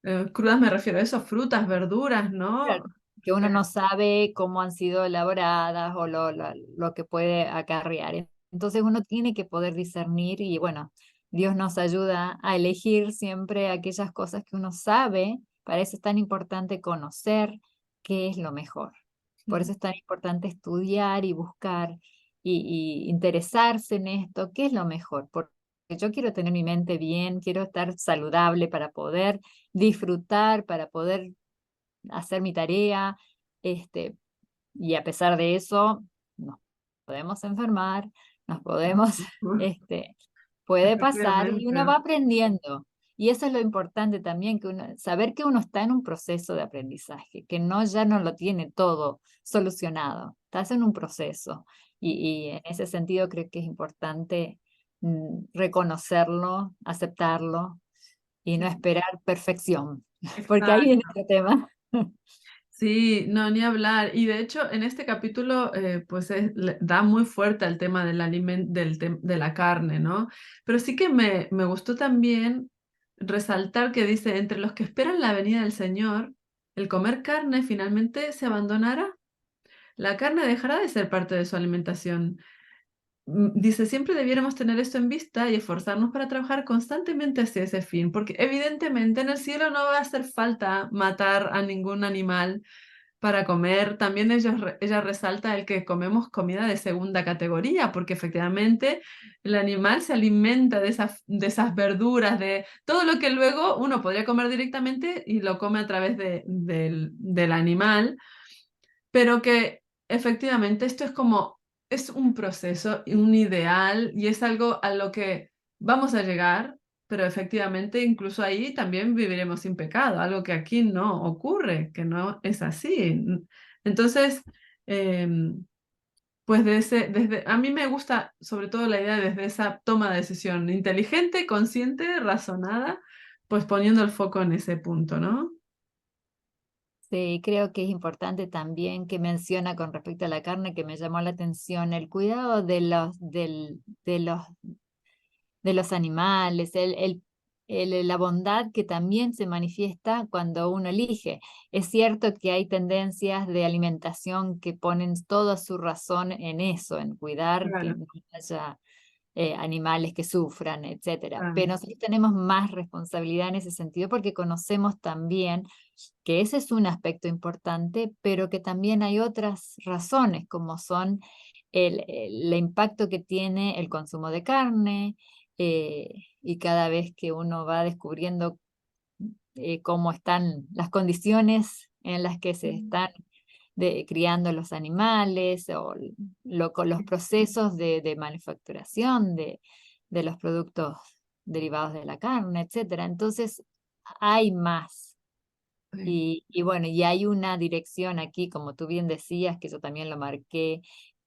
Speaker 2: claro,
Speaker 1: crudas me refiero a eso, frutas, verduras, ¿no?
Speaker 2: claro, que uno no sabe cómo han sido elaboradas o lo que puede acarrear. Entonces uno tiene que poder discernir y bueno, Dios nos ayuda a elegir siempre aquellas cosas que uno sabe. Para eso es tan importante conocer qué es lo mejor. Por
Speaker 1: Mm,
Speaker 2: eso es tan importante estudiar y buscar y interesarse en esto, qué es lo mejor. Porque yo quiero tener mi mente bien, quiero estar saludable para poder disfrutar, para poder hacer mi tarea, este, y a pesar de eso, nos podemos enfermar, nos podemos, este, puede pasar y uno
Speaker 1: efectivamente,
Speaker 2: va aprendiendo. Y eso es lo importante también, que uno, saber que uno está en un proceso de aprendizaje, que no ya no lo tiene todo solucionado, estás en un proceso. Y en ese sentido creo que es importante reconocerlo, aceptarlo y no
Speaker 1: sí,
Speaker 2: esperar perfección, porque ahí viene
Speaker 1: exacto.
Speaker 2: otro tema.
Speaker 1: Sí, no, ni hablar. Y de hecho, en este capítulo, pues da muy fuerte al tema del de la carne, ¿no? Pero sí que me gustó también resaltar que dice, entre los que esperan la venida del Señor, el comer carne finalmente se abandonará. La carne dejará de ser parte de su alimentación. Dice, siempre debiéramos tener esto en vista y esforzarnos para trabajar constantemente hacia ese fin, porque evidentemente en el cielo no va a hacer falta matar a ningún animal para comer. También ella resalta el que comemos comida de segunda categoría, porque efectivamente el animal se alimenta de esas verduras, de todo lo que luego uno podría comer directamente y lo come a través del animal, pero que efectivamente esto es como, es un proceso, y un ideal y es algo a lo que vamos a llegar, pero efectivamente incluso ahí también viviremos sin pecado, algo que aquí no ocurre, que no es así. Entonces, em, pues a mí me gusta sobre todo la idea desde esa toma de decisión inteligente, consciente, razonada, pues poniendo el foco en ese punto, ¿no?
Speaker 2: Sí, creo que es importante también que menciona con respecto a la carne, que me llamó la atención, el cuidado de los animales, la bondad que también se manifiesta cuando uno elige. Es cierto que hay tendencias de alimentación que ponen toda su razón en eso, en cuidar que
Speaker 1: Claro,
Speaker 2: no haya animales que sufran, etcétera.
Speaker 1: claro,
Speaker 2: Pero nosotros tenemos más responsabilidad en ese sentido porque conocemos también que ese es un aspecto importante, pero que también hay otras razones, como son el impacto que tiene el consumo de carne, y cada vez que uno va descubriendo cómo están las condiciones en las que se
Speaker 1: mm,
Speaker 2: están criando los animales o con los procesos de manufacturación de los productos derivados de la carne, etcétera. Entonces, hay más.
Speaker 1: sí,
Speaker 2: Y bueno, y hay una dirección aquí, como tú bien decías, que yo también lo marqué,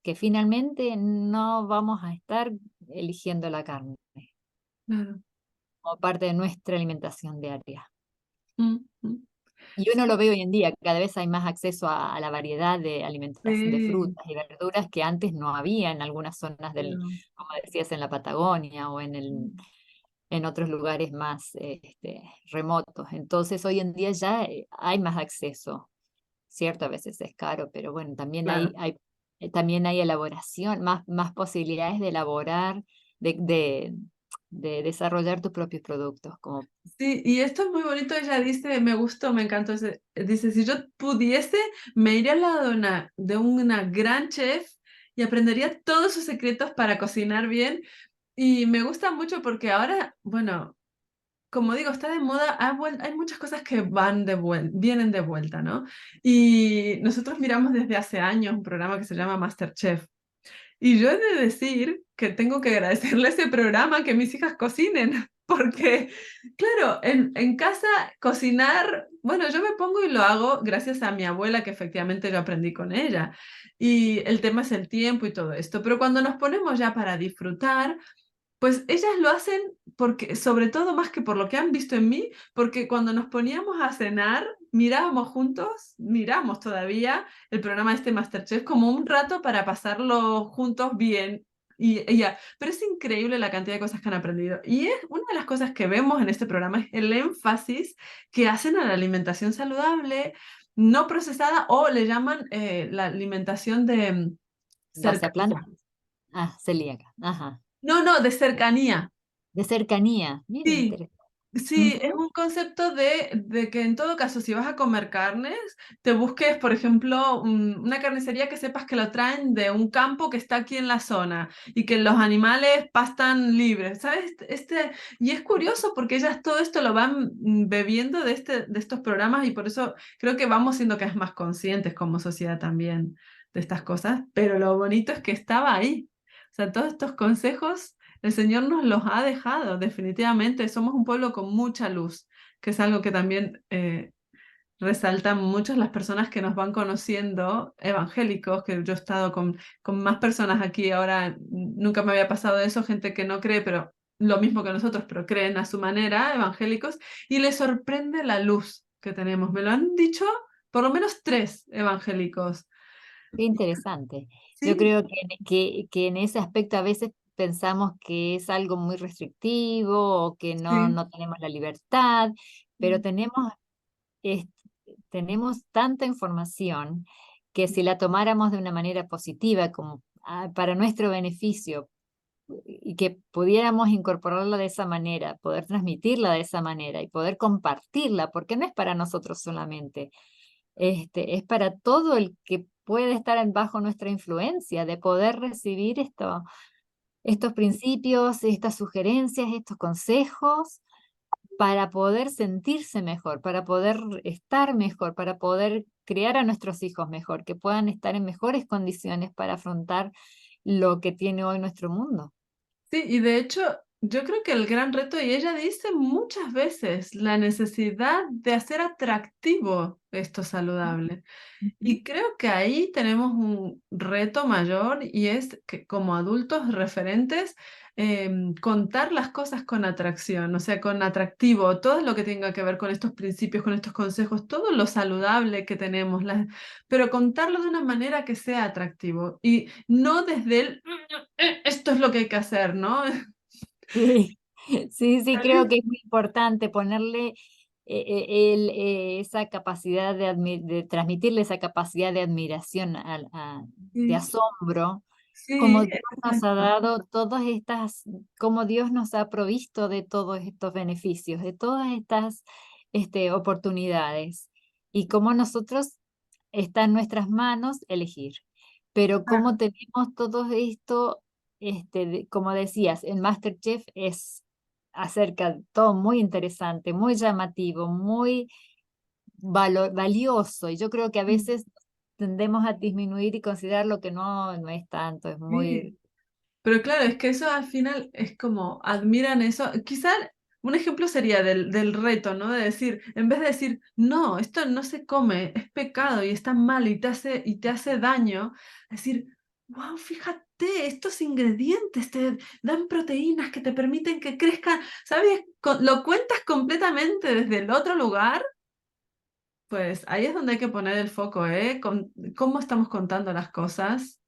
Speaker 2: que finalmente no vamos a estar eligiendo la carne
Speaker 1: claro.
Speaker 2: como parte de nuestra alimentación diaria.
Speaker 1: Mm, mm.
Speaker 2: Y uno lo ve hoy en día, cada vez hay más acceso a la variedad de alimentación de
Speaker 1: Sí,
Speaker 2: frutas y verduras que antes no había en algunas zonas
Speaker 1: pero,
Speaker 2: como decías, en la Patagonia o
Speaker 1: mm,
Speaker 2: en otros lugares más remotos. Entonces hoy en día ya hay más acceso, cierto, a veces es caro, pero bueno, también
Speaker 1: claro.
Speaker 2: también hay elaboración, más posibilidades de elaborar, de, de, de desarrollar tus propios productos, como
Speaker 1: Sí, y esto es muy bonito, ella dice, me gustó, me encantó, dice, si yo pudiese, me iría al lado de una gran chef y aprendería todos sus secretos para cocinar bien. Y me gusta mucho porque ahora, bueno, como digo, está de moda, hay muchas cosas que vienen de vuelta, ¿no? Y nosotros miramos desde hace años un programa que se llama MasterChef. Y yo he de decir que tengo que agradecerle a ese programa que mis hijas cocinen, porque, claro, en casa cocinar, bueno, yo me pongo y lo hago gracias a mi abuela, que efectivamente yo aprendí con ella. Y el tema es el tiempo y todo esto, pero cuando nos ponemos ya para disfrutar, pues ellas lo hacen porque, sobre todo más que por lo que han visto en mí, porque cuando nos poníamos a cenar, mirábamos juntos, miramos todavía el programa este MasterChef como un rato para pasarlo juntos bien. Y ya, pero es increíble la cantidad de cosas que han aprendido. Y es una de las cosas que vemos en este programa es el énfasis que hacen a la alimentación saludable, no procesada, o le llaman la alimentación de
Speaker 2: base a plantas.
Speaker 1: cercanía.
Speaker 2: Ah, celíaca, ajá.
Speaker 1: No, no, de cercanía.
Speaker 2: De cercanía, mira,
Speaker 1: Sí,
Speaker 2: interesante.
Speaker 1: sí, es
Speaker 2: Ujú.
Speaker 1: un concepto de que en todo caso, si vas a comer carnes, te busques, por ejemplo, una carnicería que sepas que lo traen de un campo que está aquí en la zona y que los animales pastan libres, ¿sabes? Y es curioso porque ellas todo esto lo van bebiendo de estos programas y por eso creo que vamos siendo cada vez más conscientes como sociedad también de estas cosas, pero lo bonito es que estaba ahí. O sea, todos estos consejos el Señor nos los ha dejado, definitivamente. Somos un pueblo con mucha luz, que es algo que también resaltan muchas las personas que nos van conociendo, evangélicos, que yo he estado con más personas aquí ahora, nunca me había pasado eso, gente que no cree, pero lo mismo que nosotros, pero creen a su manera, evangélicos, y les sorprende la luz que tenemos. Me lo han dicho por lo menos tres evangélicos.
Speaker 2: Qué interesante. Yo
Speaker 1: Sí,
Speaker 2: creo que en ese aspecto a veces pensamos que es algo muy restrictivo o que
Speaker 1: sí.
Speaker 2: no tenemos la libertad, pero es- tenemos tanta información que si la tomáramos de una manera positiva, como para nuestro beneficio, y que pudiéramos incorporarla de esa manera, poder transmitirla de esa manera y poder compartirla, porque no es para nosotros solamente, es para todo el que puede estar bajo nuestra influencia, de poder recibir estos principios, estas sugerencias, estos consejos, para poder sentirse mejor, para poder estar mejor, para poder criar a nuestros hijos mejor, que puedan estar en mejores condiciones para afrontar lo que tiene hoy nuestro mundo.
Speaker 1: Sí, y de hecho, Yo creo que el gran reto, y ella dice muchas veces, la necesidad de hacer atractivo esto saludable.
Speaker 2: Ujú.
Speaker 1: Y creo que ahí tenemos un reto mayor y es que como adultos referentes, contar las cosas con atracción, o sea, con atractivo, todo lo que tenga que ver con estos principios, con estos consejos, todo lo saludable que tenemos, pero contarlo de una manera que sea atractivo y no desde el, esto es lo que hay que hacer, ¿no?
Speaker 2: Sí, sí, sí, creo que es muy importante ponerle esa capacidad de transmitirle esa capacidad de admiración, de
Speaker 1: Sí,
Speaker 2: asombro, como
Speaker 1: sí,
Speaker 2: Dios nos ha
Speaker 1: exacto.
Speaker 2: dado todas estas, como Dios nos ha provisto de todos estos beneficios, de todas estas oportunidades, y cómo nosotros está en nuestras manos elegir. Pero como tenemos todo esto, como decías, el MasterChef es acerca de todo muy interesante, muy llamativo, muy valioso. Y yo creo que a veces tendemos a disminuir y considerar lo que no es tanto, es muy...
Speaker 1: Sí. Pero claro, es que eso al final es como admiran eso. Quizá un ejemplo sería del reto, ¿no? De decir, en vez de decir, no, esto no se come, es pecado y está mal y te hace daño, decir, wow, fíjate, estos ingredientes te dan proteínas que te permiten que crezcan, ¿sabes? Lo cuentas completamente desde el otro lugar, pues ahí es donde hay que poner el foco, ¿eh? Cómo estamos contando las cosas,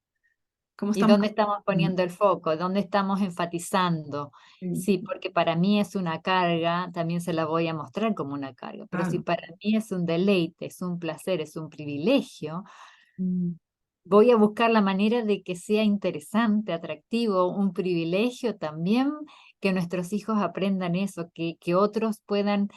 Speaker 1: cómo
Speaker 2: ¿Y
Speaker 1: estamos...
Speaker 2: dónde estamos poniendo el foco? ¿Dónde estamos enfatizando?
Speaker 1: Sí,
Speaker 2: Sí, porque para mí es una carga, también se la voy a mostrar como una carga, pero si
Speaker 1: claro.
Speaker 2: para mí es un deleite, es un placer, es un privilegio,
Speaker 1: Mm.
Speaker 2: voy a buscar la manera de que sea interesante, atractivo, un privilegio también, que nuestros hijos aprendan eso, que otros puedan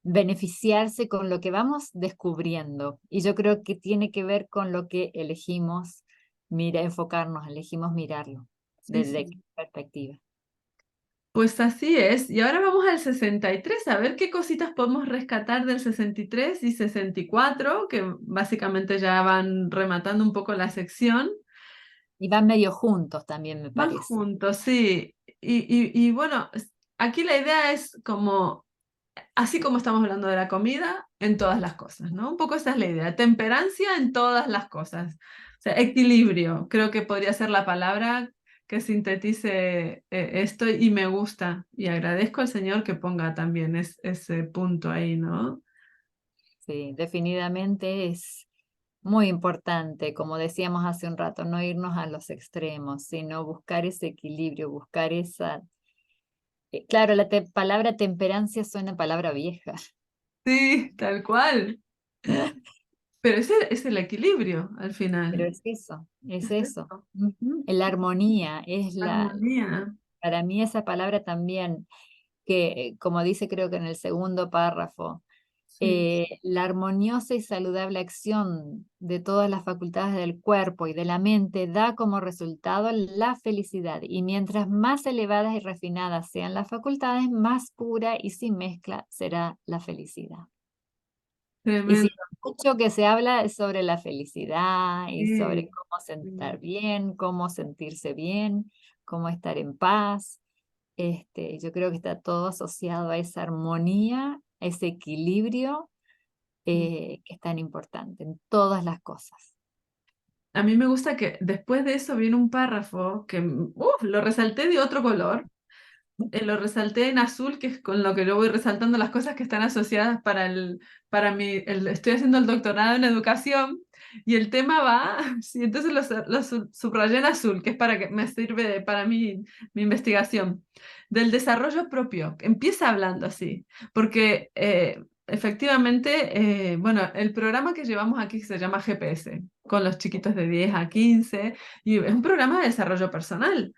Speaker 2: beneficiarse con lo que vamos descubriendo. Y yo creo que tiene que ver con lo que elegimos, mira, enfocarnos, elegimos mirarlo
Speaker 1: Sí,
Speaker 2: desde qué
Speaker 1: sí.
Speaker 2: perspectiva.
Speaker 1: Pues así es. Y ahora vamos al 63 a ver qué cositas podemos rescatar del 63 y 64 que básicamente ya van rematando un poco la sección.
Speaker 2: Y van medio juntos también, me
Speaker 1: Van
Speaker 2: parece.
Speaker 1: juntos, sí. Y bueno, aquí la idea es como, así como estamos hablando de la comida, en todas las cosas, ¿no? Un poco esa es la idea. Temperancia en todas las cosas. O sea, equilibrio, creo que podría ser la palabra que sintetice esto y me gusta. Y agradezco al Señor que ponga también ese punto ahí, ¿no?
Speaker 2: Sí, definitivamente es muy importante, como decíamos hace un rato, no irnos a los extremos, sino buscar ese equilibrio, buscar esa... claro, la palabra temperancia suena a palabra vieja,
Speaker 1: Sí, tal cual. Pero ese es el equilibrio al
Speaker 2: pero
Speaker 1: final.
Speaker 2: es
Speaker 1: Es
Speaker 2: eso.
Speaker 1: eso.
Speaker 2: Ujú. La armonía es
Speaker 1: Armonía.
Speaker 2: para mí esa palabra también, que como dice creo que en el segundo párrafo,
Speaker 1: Sí,
Speaker 2: la armoniosa y saludable acción de todas las facultades del cuerpo y de la mente da como resultado la felicidad. Y mientras más elevadas y refinadas sean las facultades, más pura y sin mezcla será la felicidad. Y si
Speaker 1: tremendo.
Speaker 2: mucho que se habla es sobre la felicidad y sobre
Speaker 1: Sí,
Speaker 2: cómo sentar
Speaker 1: sí.
Speaker 2: bien, cómo sentirse bien, cómo estar en paz. Yo creo que está todo asociado a esa armonía, a ese equilibrio que es tan importante en todas las cosas.
Speaker 1: A mí me gusta que después de eso viene un párrafo que lo resalté de otro color. Lo resalté en azul, que es con lo que yo voy resaltando las cosas que están asociadas para estoy haciendo el doctorado en educación y el tema va, sí, entonces subrayé en azul, que es para que me sirve para mi investigación, del desarrollo propio. Empieza hablando así, porque efectivamente, bueno, el programa que llevamos aquí se llama GPS, con los chiquitos de 10 a 15, y es un programa de desarrollo personal.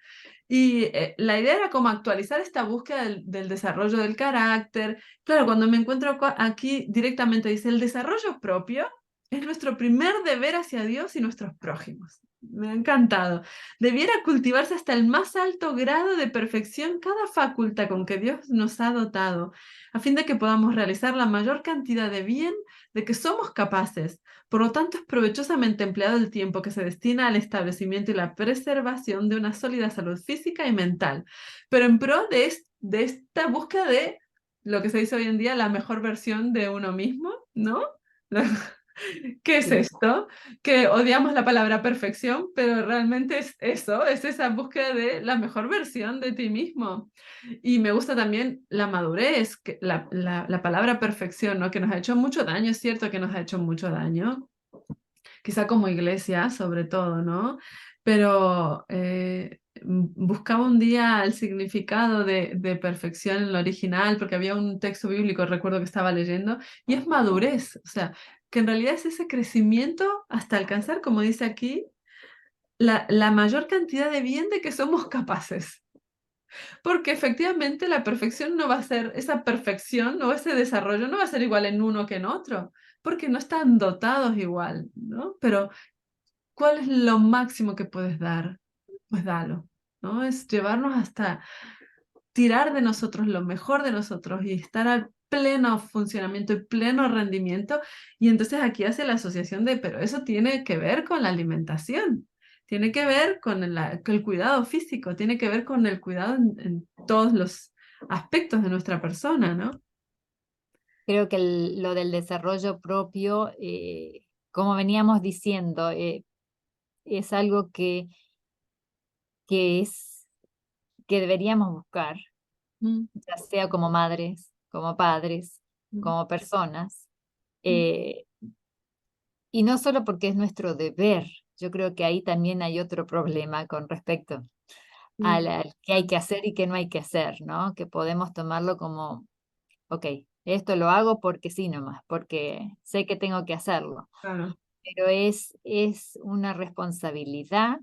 Speaker 1: Y la idea era como actualizar esta búsqueda del desarrollo del carácter. Claro, cuando me encuentro aquí directamente dice el desarrollo propio. es nuestro primer deber hacia Dios y nuestros prójimos. Me ha encantado. Debiera cultivarse hasta el más alto grado de perfección cada facultad con que Dios nos ha dotado, a fin de que podamos realizar la mayor cantidad de bien de que somos capaces. Por lo tanto, es provechosamente empleado el tiempo que se destina al establecimiento y la preservación de una sólida salud física y mental, pero en pro de esta búsqueda de lo que se dice hoy en día, la mejor versión de uno mismo, ¿no? ¿Qué es
Speaker 2: Sí.
Speaker 1: esto? Que odiamos la palabra perfección, pero realmente es eso, es esa búsqueda de la mejor versión de ti mismo. Y me gusta también la madurez, que la palabra perfección, ¿no? Que nos ha hecho mucho daño, es cierto que nos ha hecho mucho daño, quizá como iglesia sobre todo, ¿no? Pero buscaba un día el significado de perfección en lo original, porque había un texto bíblico, recuerdo que estaba leyendo, y es madurez, o sea, que en realidad es ese crecimiento hasta alcanzar, como dice aquí, la mayor cantidad de bien de que somos capaces. Porque efectivamente la perfección no va a ser, esa perfección o ese desarrollo no va a ser igual en uno que en otro, porque no están dotados igual, ¿no? Pero ¿cuál es lo máximo que puedes dar? Pues dalo, ¿no? Es llevarnos hasta tirar de nosotros lo mejor de nosotros y estar al pleno funcionamiento y pleno rendimiento. Y entonces aquí hace la asociación de, pero eso tiene que ver con la alimentación, tiene que ver con con el cuidado físico, tiene que ver con el cuidado en todos los aspectos de nuestra persona, ¿no?
Speaker 2: Creo que lo del desarrollo propio, como veníamos diciendo, es algo que, es, que deberíamos buscar,
Speaker 1: Mm,
Speaker 2: ya sea como madres, como padres,
Speaker 1: mm,
Speaker 2: como personas.
Speaker 1: mm,
Speaker 2: eh, y no solo porque es nuestro deber, yo creo que ahí también hay otro problema con respecto
Speaker 1: mm,
Speaker 2: al que hay que hacer y que no hay que hacer, ¿no? Que podemos tomarlo como, ok, esto lo hago porque sí nomás, porque sé que tengo que hacerlo,
Speaker 1: claro.
Speaker 2: pero es una responsabilidad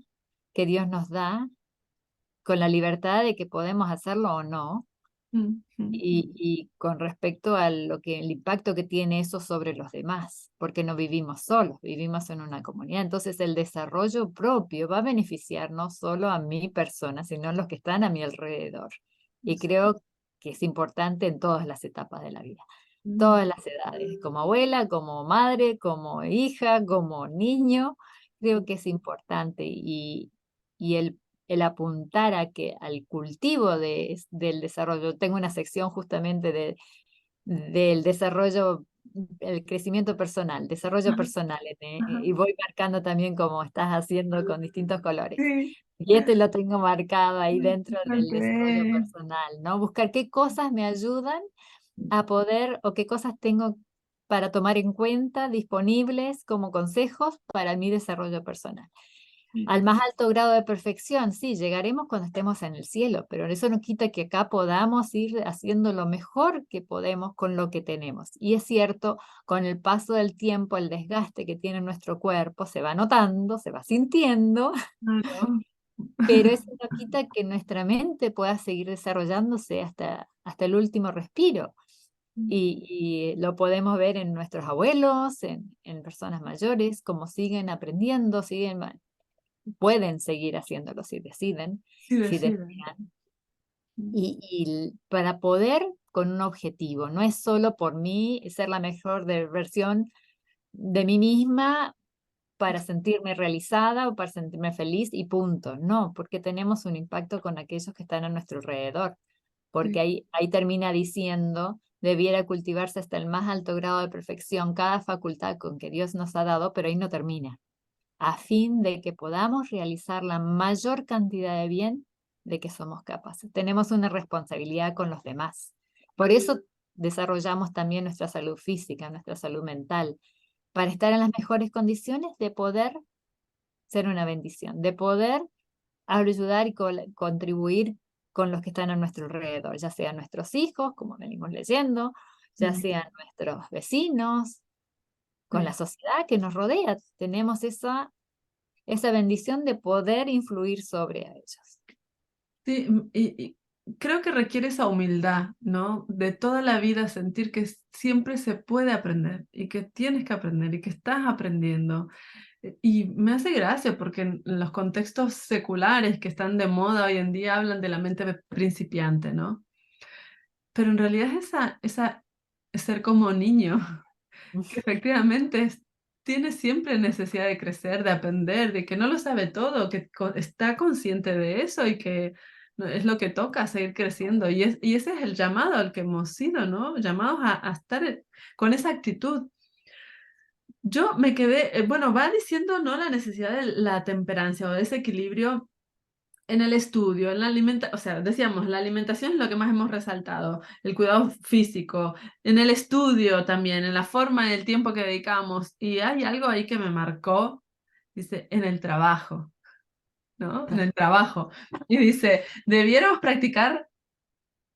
Speaker 2: que Dios nos da con la libertad de que podemos hacerlo o no,
Speaker 1: Mm, mm,
Speaker 2: y con respecto a lo que el impacto que tiene eso sobre los demás, porque no vivimos solos, vivimos en una comunidad. Entonces el desarrollo propio va a beneficiar no solo a mi persona, sino a los que están a mi alrededor. Y creo que es importante en todas las etapas de la vida,
Speaker 1: mm,
Speaker 2: todas las edades, como abuela, como madre, como hija, como niño, creo que es importante y el apuntar a que al cultivo del desarrollo, tengo una sección justamente del desarrollo, el crecimiento personal, desarrollo
Speaker 1: ajá,
Speaker 2: personal,
Speaker 1: ajá.
Speaker 2: y voy marcando también como estás haciendo con distintos colores.
Speaker 1: Sí,
Speaker 2: Y este lo tengo marcado ahí dentro del desarrollo
Speaker 1: ok.
Speaker 2: personal, ¿no? Buscar qué cosas me ayudan a poder o qué cosas tengo para tomar en cuenta disponibles como consejos para mi desarrollo personal. Al más alto grado de perfección, sí, llegaremos cuando estemos en el cielo, pero eso no quita que acá podamos ir haciendo lo mejor que podemos con lo que tenemos. Y es cierto, con el paso del tiempo, el desgaste que tiene nuestro cuerpo se va notando, se va sintiendo,
Speaker 1: Claro.
Speaker 2: pero eso no quita que nuestra mente pueda seguir desarrollándose hasta el último respiro. Y lo podemos ver en nuestros abuelos, en personas mayores, como siguen aprendiendo, pueden seguir haciéndolo si deciden,
Speaker 1: Sí,
Speaker 2: si
Speaker 1: deciden.
Speaker 2: desean. Y para poder con un objetivo, no es solo por mí ser la mejor versión de mí misma para sentirme realizada o para sentirme feliz y punto. No, porque tenemos un impacto con aquellos que están a nuestro alrededor, porque
Speaker 1: Sí,
Speaker 2: ahí termina diciendo, debiera cultivarse hasta el más alto grado de perfección cada facultad con que Dios nos ha dado, pero ahí no termina, a fin de que podamos realizar la mayor cantidad de bien de que somos capaces. Tenemos una responsabilidad con los demás. Por eso desarrollamos también nuestra salud física, nuestra salud mental, para estar en las mejores condiciones de poder ser una bendición, de poder ayudar y contribuir con los que están a nuestro alrededor, ya sean nuestros hijos, como venimos leyendo, ya
Speaker 1: mm,
Speaker 2: sean nuestros vecinos, con la
Speaker 1: sí.
Speaker 2: sociedad que nos rodea. Tenemos esa bendición de poder influir sobre ellos.
Speaker 1: Sí, creo que requiere esa humildad, ¿no? De toda la vida sentir que siempre se puede aprender y que tienes que aprender y que estás aprendiendo. Y me hace gracia porque en los contextos seculares que están de moda hoy en día hablan de la mente principiante, ¿no? Pero en realidad es esa ser como niño, que efectivamente tiene siempre necesidad de crecer, de aprender, de que no lo sabe todo, que está consciente de eso y que es lo que toca, seguir creciendo. Y ese es el llamado al que hemos sido, ¿no? Llamados a estar con esa actitud. Yo me quedé, bueno, va diciendo, ¿no? La necesidad de la temperancia o de ese equilibrio en el estudio, en la alimentación, o sea, decíamos, la alimentación es lo que más hemos resaltado, el cuidado físico, en el estudio también, en la forma, en el tiempo que dedicamos. Y hay algo ahí que me marcó, dice, en el trabajo, ¿no? En el trabajo. Y dice, debiéramos practicar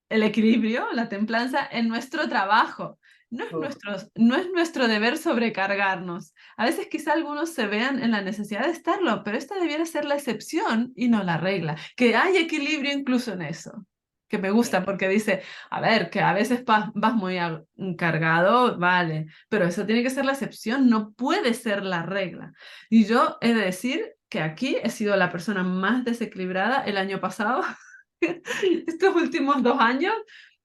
Speaker 1: el equilibrio, la templanza en nuestro trabajo. No es nuestro deber sobrecargarnos. A veces quizá algunos se vean en la necesidad de estarlo, pero esta debiera ser la excepción y no la regla. Que hay equilibrio incluso en eso. Que me gusta porque dice, a ver, que a veces vas muy cargado, vale, pero eso tiene que ser la excepción, no puede ser la regla. Y yo he de decir que aquí he sido la persona más desequilibrada el año pasado. Estos últimos 2 años,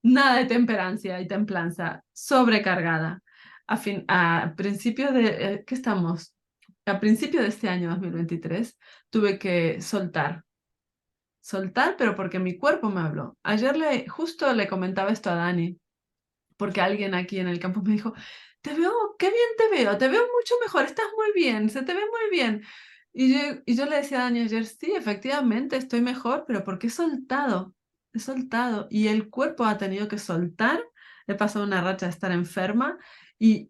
Speaker 1: nada de temperancia y templanza, sobrecargada. A principios de, ¿qué estamos? A principio de este año 2023 tuve que soltar, pero porque mi cuerpo me habló. Ayer justo le comentaba esto a Dani, porque alguien aquí en el campo me dijo, te veo, qué bien te veo mucho mejor, estás muy bien, se te ve muy bien. Y yo le decía a Dani ayer, sí, efectivamente estoy mejor, pero porque he soltado y el cuerpo ha tenido que soltar. He pasado una racha de estar enferma y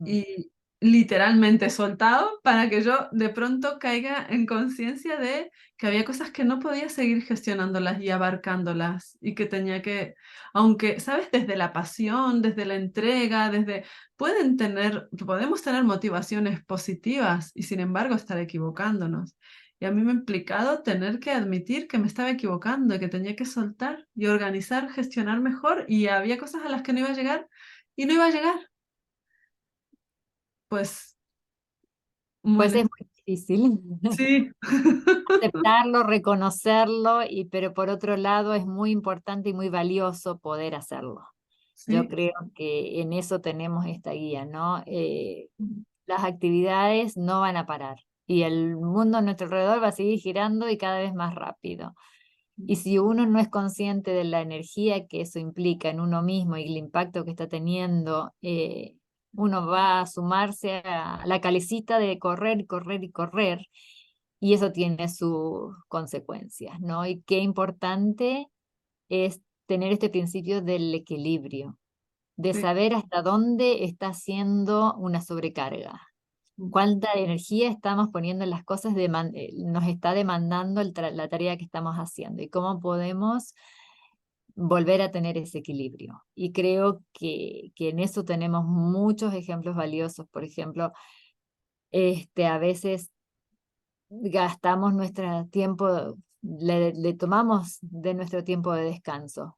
Speaker 1: literalmente he soltado para que yo de pronto caiga en conciencia de que había cosas que no podía seguir gestionándolas y abarcándolas y que tenía que, aunque, ¿sabes? Desde la pasión, desde la entrega, podemos tener motivaciones positivas y sin embargo estar equivocándonos. Y a mí me ha implicado tener que admitir que me estaba equivocando y que tenía que soltar y organizar, gestionar mejor y había cosas a las que no iba a llegar y no iba a llegar. Pues muy
Speaker 2: Pues es muy difícil
Speaker 1: sí.
Speaker 2: aceptarlo, reconocerlo, pero por otro lado es muy importante y muy valioso poder hacerlo. Yo
Speaker 1: Sí.
Speaker 2: creo que en eso tenemos esta guía, ¿no? Las actividades no van a parar y el mundo a nuestro alrededor va a seguir girando y cada vez más rápido. Y si uno no es consciente de la energía que eso implica en uno mismo y el impacto que está teniendo, uno va a sumarse a la calecita de correr, correr y correr, y eso tiene sus consecuencias, ¿no? Y qué importante es tener este principio del equilibrio, de
Speaker 1: Sí.
Speaker 2: saber hasta dónde está haciendo una sobrecarga, cuánta energía estamos poniendo en las cosas, nos está demandando la tarea que estamos haciendo y cómo podemos volver a tener ese equilibrio. Y creo que en eso tenemos muchos ejemplos valiosos. Por ejemplo, a veces gastamos nuestro tiempo, le tomamos de nuestro tiempo de descanso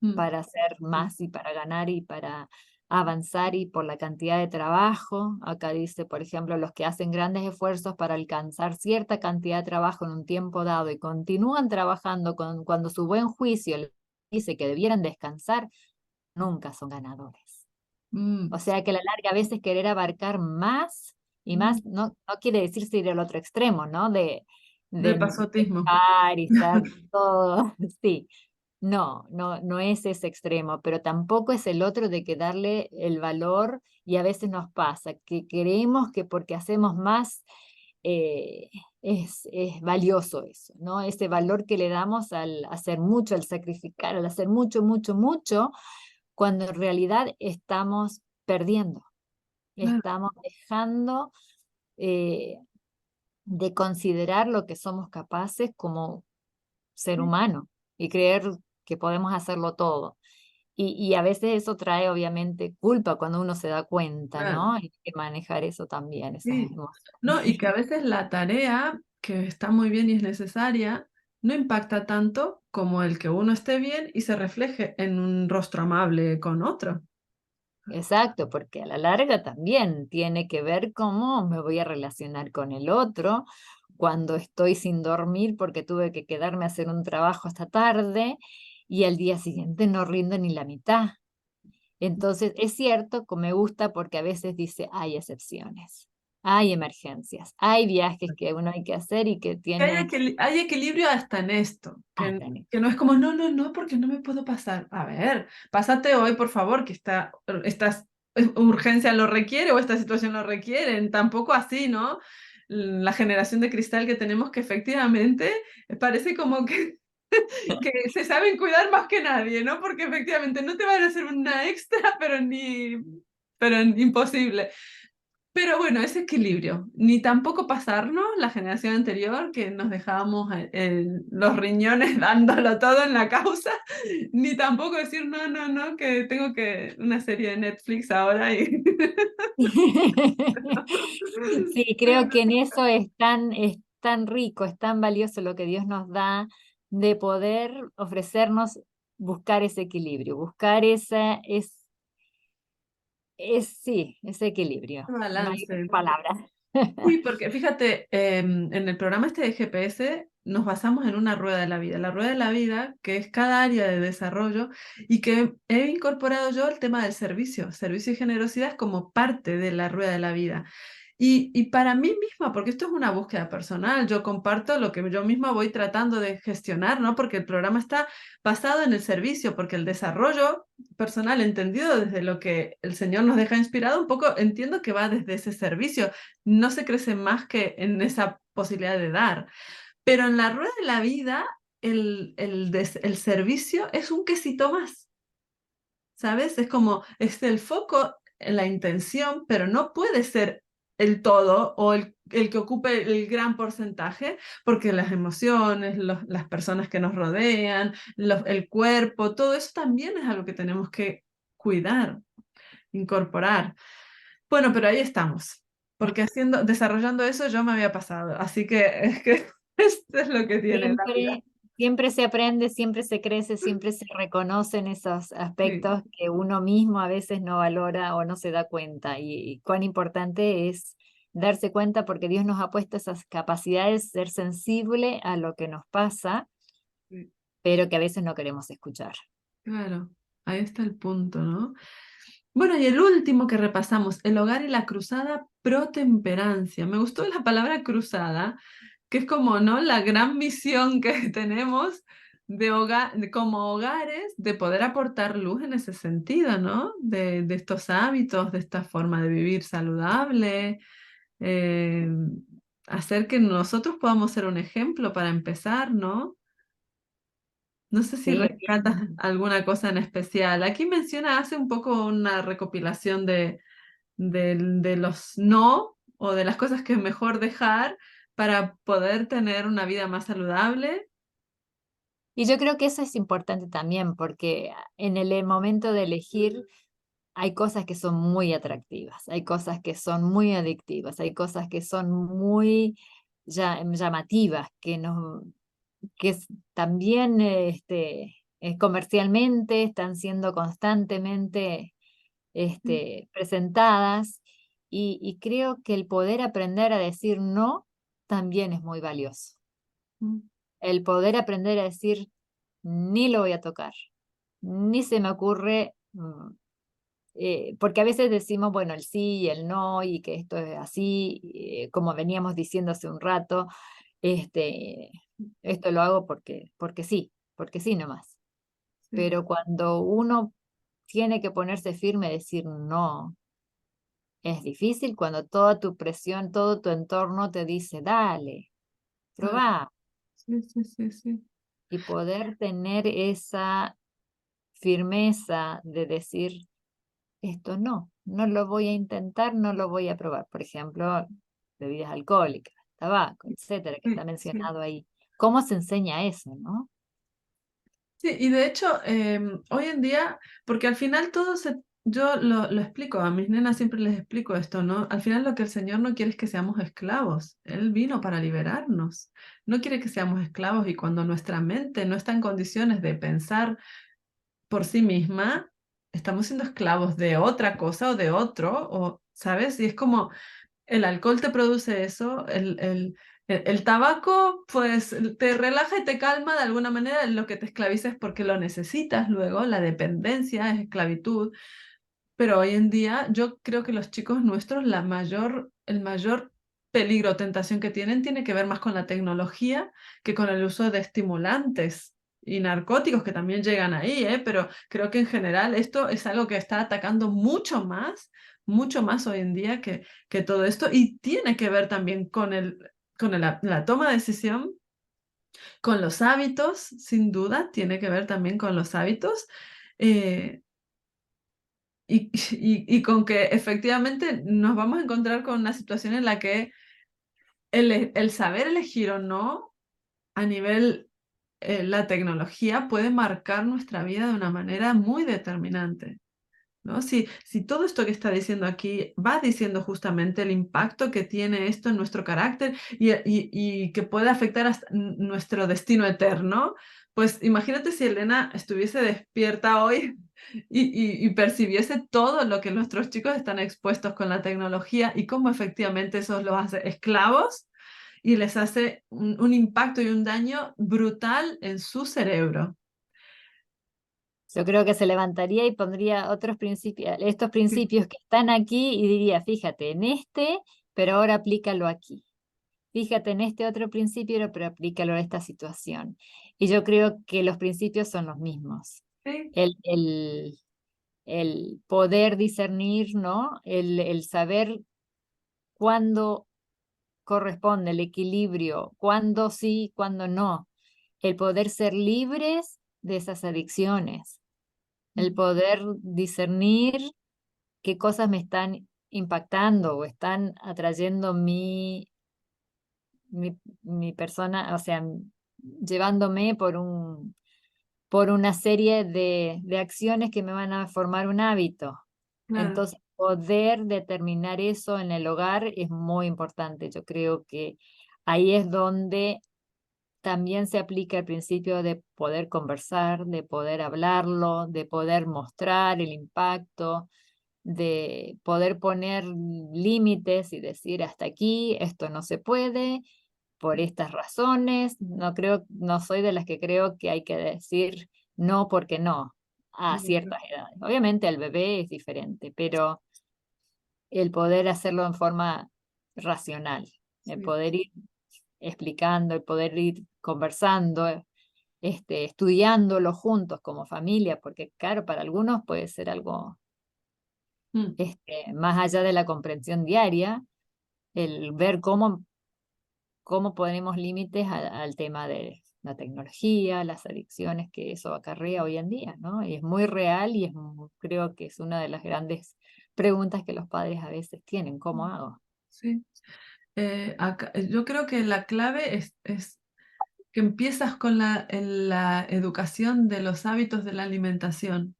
Speaker 1: Mm.
Speaker 2: para hacer más y para ganar y para avanzar y por la cantidad de trabajo. Acá dice, por ejemplo, los que hacen grandes esfuerzos para alcanzar cierta cantidad de trabajo en un tiempo dado y continúan trabajando cuando su buen juicio les dice que debieran descansar, nunca son ganadores. O
Speaker 1: Mm.
Speaker 2: sea que a la larga a veces querer abarcar más y
Speaker 1: Mm.
Speaker 2: más no quiere decirse ir al otro extremo, ¿no?
Speaker 1: De
Speaker 2: De
Speaker 1: pasotismo.
Speaker 2: dejar y estar todo, sí, no es ese extremo, pero tampoco es el otro de que darle el valor y a veces nos pasa que creemos que porque hacemos más eh, es valioso eso, ¿no? Ese valor que le damos al hacer mucho, al sacrificar, al hacer mucho, mucho, mucho, cuando en realidad estamos perdiendo,
Speaker 1: Claro.
Speaker 2: estamos dejando eh, de considerar lo que somos capaces como ser
Speaker 1: Sí.
Speaker 2: humano y creer que podemos hacerlo todo. Y a veces eso trae obviamente culpa cuando uno se da cuenta,
Speaker 1: Claro.
Speaker 2: ¿no? Hay que manejar eso también, esas
Speaker 1: Sí.
Speaker 2: emociones.
Speaker 1: No, y que a veces la tarea, que está muy bien y es necesaria, no impacta tanto como el que uno esté bien y se refleje en un rostro amable con otro.
Speaker 2: Exacto, porque a la larga también tiene que ver cómo me voy a relacionar con el otro cuando estoy sin dormir porque tuve que quedarme a hacer un trabajo hasta tarde y al día siguiente no rindo ni la mitad. Entonces, es cierto que me gusta porque a veces dice, hay excepciones, hay emergencias, hay viajes que uno hay que hacer y que
Speaker 1: Que
Speaker 2: tienen
Speaker 1: hay equilibrio hasta en esto,
Speaker 2: hasta en
Speaker 1: que no es como, no, no, no, porque no me puedo pasar. A ver, pásate hoy, por favor, que esta urgencia lo requiere o esta situación lo requiere. Tampoco así, ¿no? La generación de cristal que tenemos que efectivamente parece como que se saben cuidar más que nadie, ¿no? Porque efectivamente no te van a hacer una extra, pero imposible. Pero bueno, ese equilibrio, ni tampoco pasarnos la generación anterior que nos dejábamos los riñones dándolo todo en la causa, ni tampoco decir, no, no, no, que tengo que una serie de Netflix ahora y...
Speaker 2: Sí, creo que en eso es tan rico, es tan valioso lo que Dios nos da de poder ofrecernos buscar ese equilibrio, buscar sí, ese equilibrio. No hay otra
Speaker 1: Balance.
Speaker 2: palabra.
Speaker 1: Sí, porque fíjate, en el programa este de GPS nos basamos en una rueda de la vida. La rueda de la vida, que es cada área de desarrollo y que he incorporado yo el tema del servicio. Servicio y generosidad como parte de la rueda de la vida. Y para mí misma, porque esto es una búsqueda personal, yo comparto lo que yo misma voy tratando de gestionar, ¿no? Porque el programa está basado en el servicio, porque el desarrollo personal entendido desde lo que el Señor nos deja inspirado, un poco entiendo que va desde ese servicio. No se crece más que en esa posibilidad de dar. Pero en la rueda de la vida, el servicio es un quesito más, ¿sabes? Es como, es el foco en la intención, pero no puede ser el todo o el que ocupe el gran porcentaje, porque las emociones, las personas que nos rodean, el cuerpo, todo eso también es algo que tenemos que cuidar, incorporar. Bueno, pero ahí estamos, porque desarrollando eso yo me había pasado, así que es que esto es lo que tiene la vida.
Speaker 2: Siempre, siempre se aprende, siempre se crece, siempre se reconocen esos
Speaker 1: Sí,
Speaker 2: aspectos que uno mismo a veces no valora o no se da cuenta. Y cuán importante es darse cuenta porque Dios nos ha puesto esas capacidades, ser sensible a lo que nos pasa,
Speaker 1: sí,
Speaker 2: pero que a veces no queremos escuchar.
Speaker 1: claro, ahí está el punto, ¿no? Bueno, y el último que repasamos, el hogar y la cruzada pro temperancia. Me gustó la palabra cruzada, que es como, ¿no? La gran misión que tenemos de hogar, como hogares, de poder aportar luz en ese sentido, ¿no? De estos hábitos, de esta forma de vivir saludable, eh, hacer que nosotros podamos ser un ejemplo para empezar, ¿no? No sé si
Speaker 2: Sí,
Speaker 1: rescatas alguna cosa en especial. Aquí menciona, hace un poco una recopilación de los no o de las cosas que es mejor dejar para poder tener una vida más saludable.
Speaker 2: y yo creo que eso es importante también porque en el momento de elegir hay cosas que son muy atractivas, hay cosas que son muy adictivas, hay cosas que son muy llamativas, también comercialmente están siendo constantemente presentadas y creo que el poder aprender a decir no también es muy valioso.
Speaker 1: Mm,
Speaker 2: El poder aprender a decir ni lo voy a tocar, ni se me ocurre. Porque a veces decimos, bueno, el sí y el no, y que esto es así, como veníamos diciendo hace un rato, este, esto lo hago porque sí nomás.
Speaker 1: sí,
Speaker 2: Pero cuando uno tiene que ponerse firme y decir no, es difícil cuando toda tu presión, todo tu entorno te dice, dale,
Speaker 1: claro.
Speaker 2: probá,
Speaker 1: Sí, sí, sí, sí.
Speaker 2: y poder tener esa firmeza de decir, esto no, no lo voy a intentar, no lo voy a probar. Por ejemplo, bebidas alcohólicas, tabaco, etcétera, que está
Speaker 1: Sí, sí.
Speaker 2: mencionado ahí. ¿Cómo se enseña eso, no?
Speaker 1: Sí, y de hecho, hoy en día, porque al final todo yo lo explico, a mis nenas siempre les explico esto, ¿no? Al final lo que el Señor no quiere es que seamos esclavos. Él vino para liberarnos. No quiere que seamos esclavos y cuando nuestra mente no está en condiciones de pensar por sí misma, estamos siendo esclavos de otra cosa o de otro, o, ¿sabes? Y es como el alcohol te produce eso, el tabaco pues te relaja y te calma de alguna manera, lo que te esclaviza es porque lo necesitas luego, la dependencia es esclavitud, pero hoy en día yo creo que los chicos nuestros, el mayor peligro o tentación que tienen tiene que ver más con la tecnología que con el uso de estimulantes y narcóticos que también llegan ahí, ¿eh? Pero creo que en general esto es algo que está atacando mucho más hoy en día que todo esto y tiene que ver también con la toma de decisión, con los hábitos, sin duda, tiene que ver también con los hábitos. eh, y con que efectivamente nos vamos a encontrar con una situación en la que el saber elegir o no a nivel la tecnología puede marcar nuestra vida de una manera muy determinante, ¿no? Si todo esto que está diciendo aquí va diciendo justamente el impacto que tiene esto en nuestro carácter y que puede afectar hasta nuestro destino eterno, pues imagínate si Elena estuviese despierta hoy y percibiese todo lo que nuestros chicos están expuestos con la tecnología y cómo efectivamente eso los hace esclavos y les hace un impacto y un daño brutal en su cerebro.
Speaker 2: Yo creo que se levantaría y pondría otros principios, estos
Speaker 1: Sí,
Speaker 2: principios que están aquí y diría, fíjate en este, pero ahora aplícalo aquí. Fíjate en este otro principio, pero aplícalo a esta situación. Y yo creo que los principios son los mismos.
Speaker 1: sí,
Speaker 2: El, el, el poder discernir, ¿no? El saber cuándo corresponde el equilibrio, cuándo sí, cuándo no. El poder ser libres de esas adicciones. El poder discernir qué cosas me están impactando o están atrayendo mi persona, o sea, llevándome por una serie de acciones que me van a formar un hábito.
Speaker 1: claro.
Speaker 2: Entonces, poder determinar eso en el hogar es muy importante. Yo creo que ahí es donde también se aplica el principio de poder conversar, de poder hablarlo, de poder mostrar el impacto, de poder poner límites y decir hasta aquí, esto no se puede, por estas razones. No creo, no soy de las que creo que hay que decir no porque no a ciertas edades. Obviamente el bebé es diferente, pero el poder hacerlo en forma racional, el
Speaker 1: Sí.
Speaker 2: poder ir explicando, el poder ir conversando, estudiándolo juntos como familia, porque claro, para algunos puede ser algo
Speaker 1: Mm,
Speaker 2: más allá de la comprensión diaria, el ver cómo ponemos límites al tema de la tecnología, las adicciones que eso acarrea hoy en día, ¿no? Y es muy real y creo que es una de las grandes preguntas que los padres a veces tienen, ¿cómo hago?
Speaker 1: sí. Yo creo que la clave es que empiezas con en la educación de los hábitos de la alimentación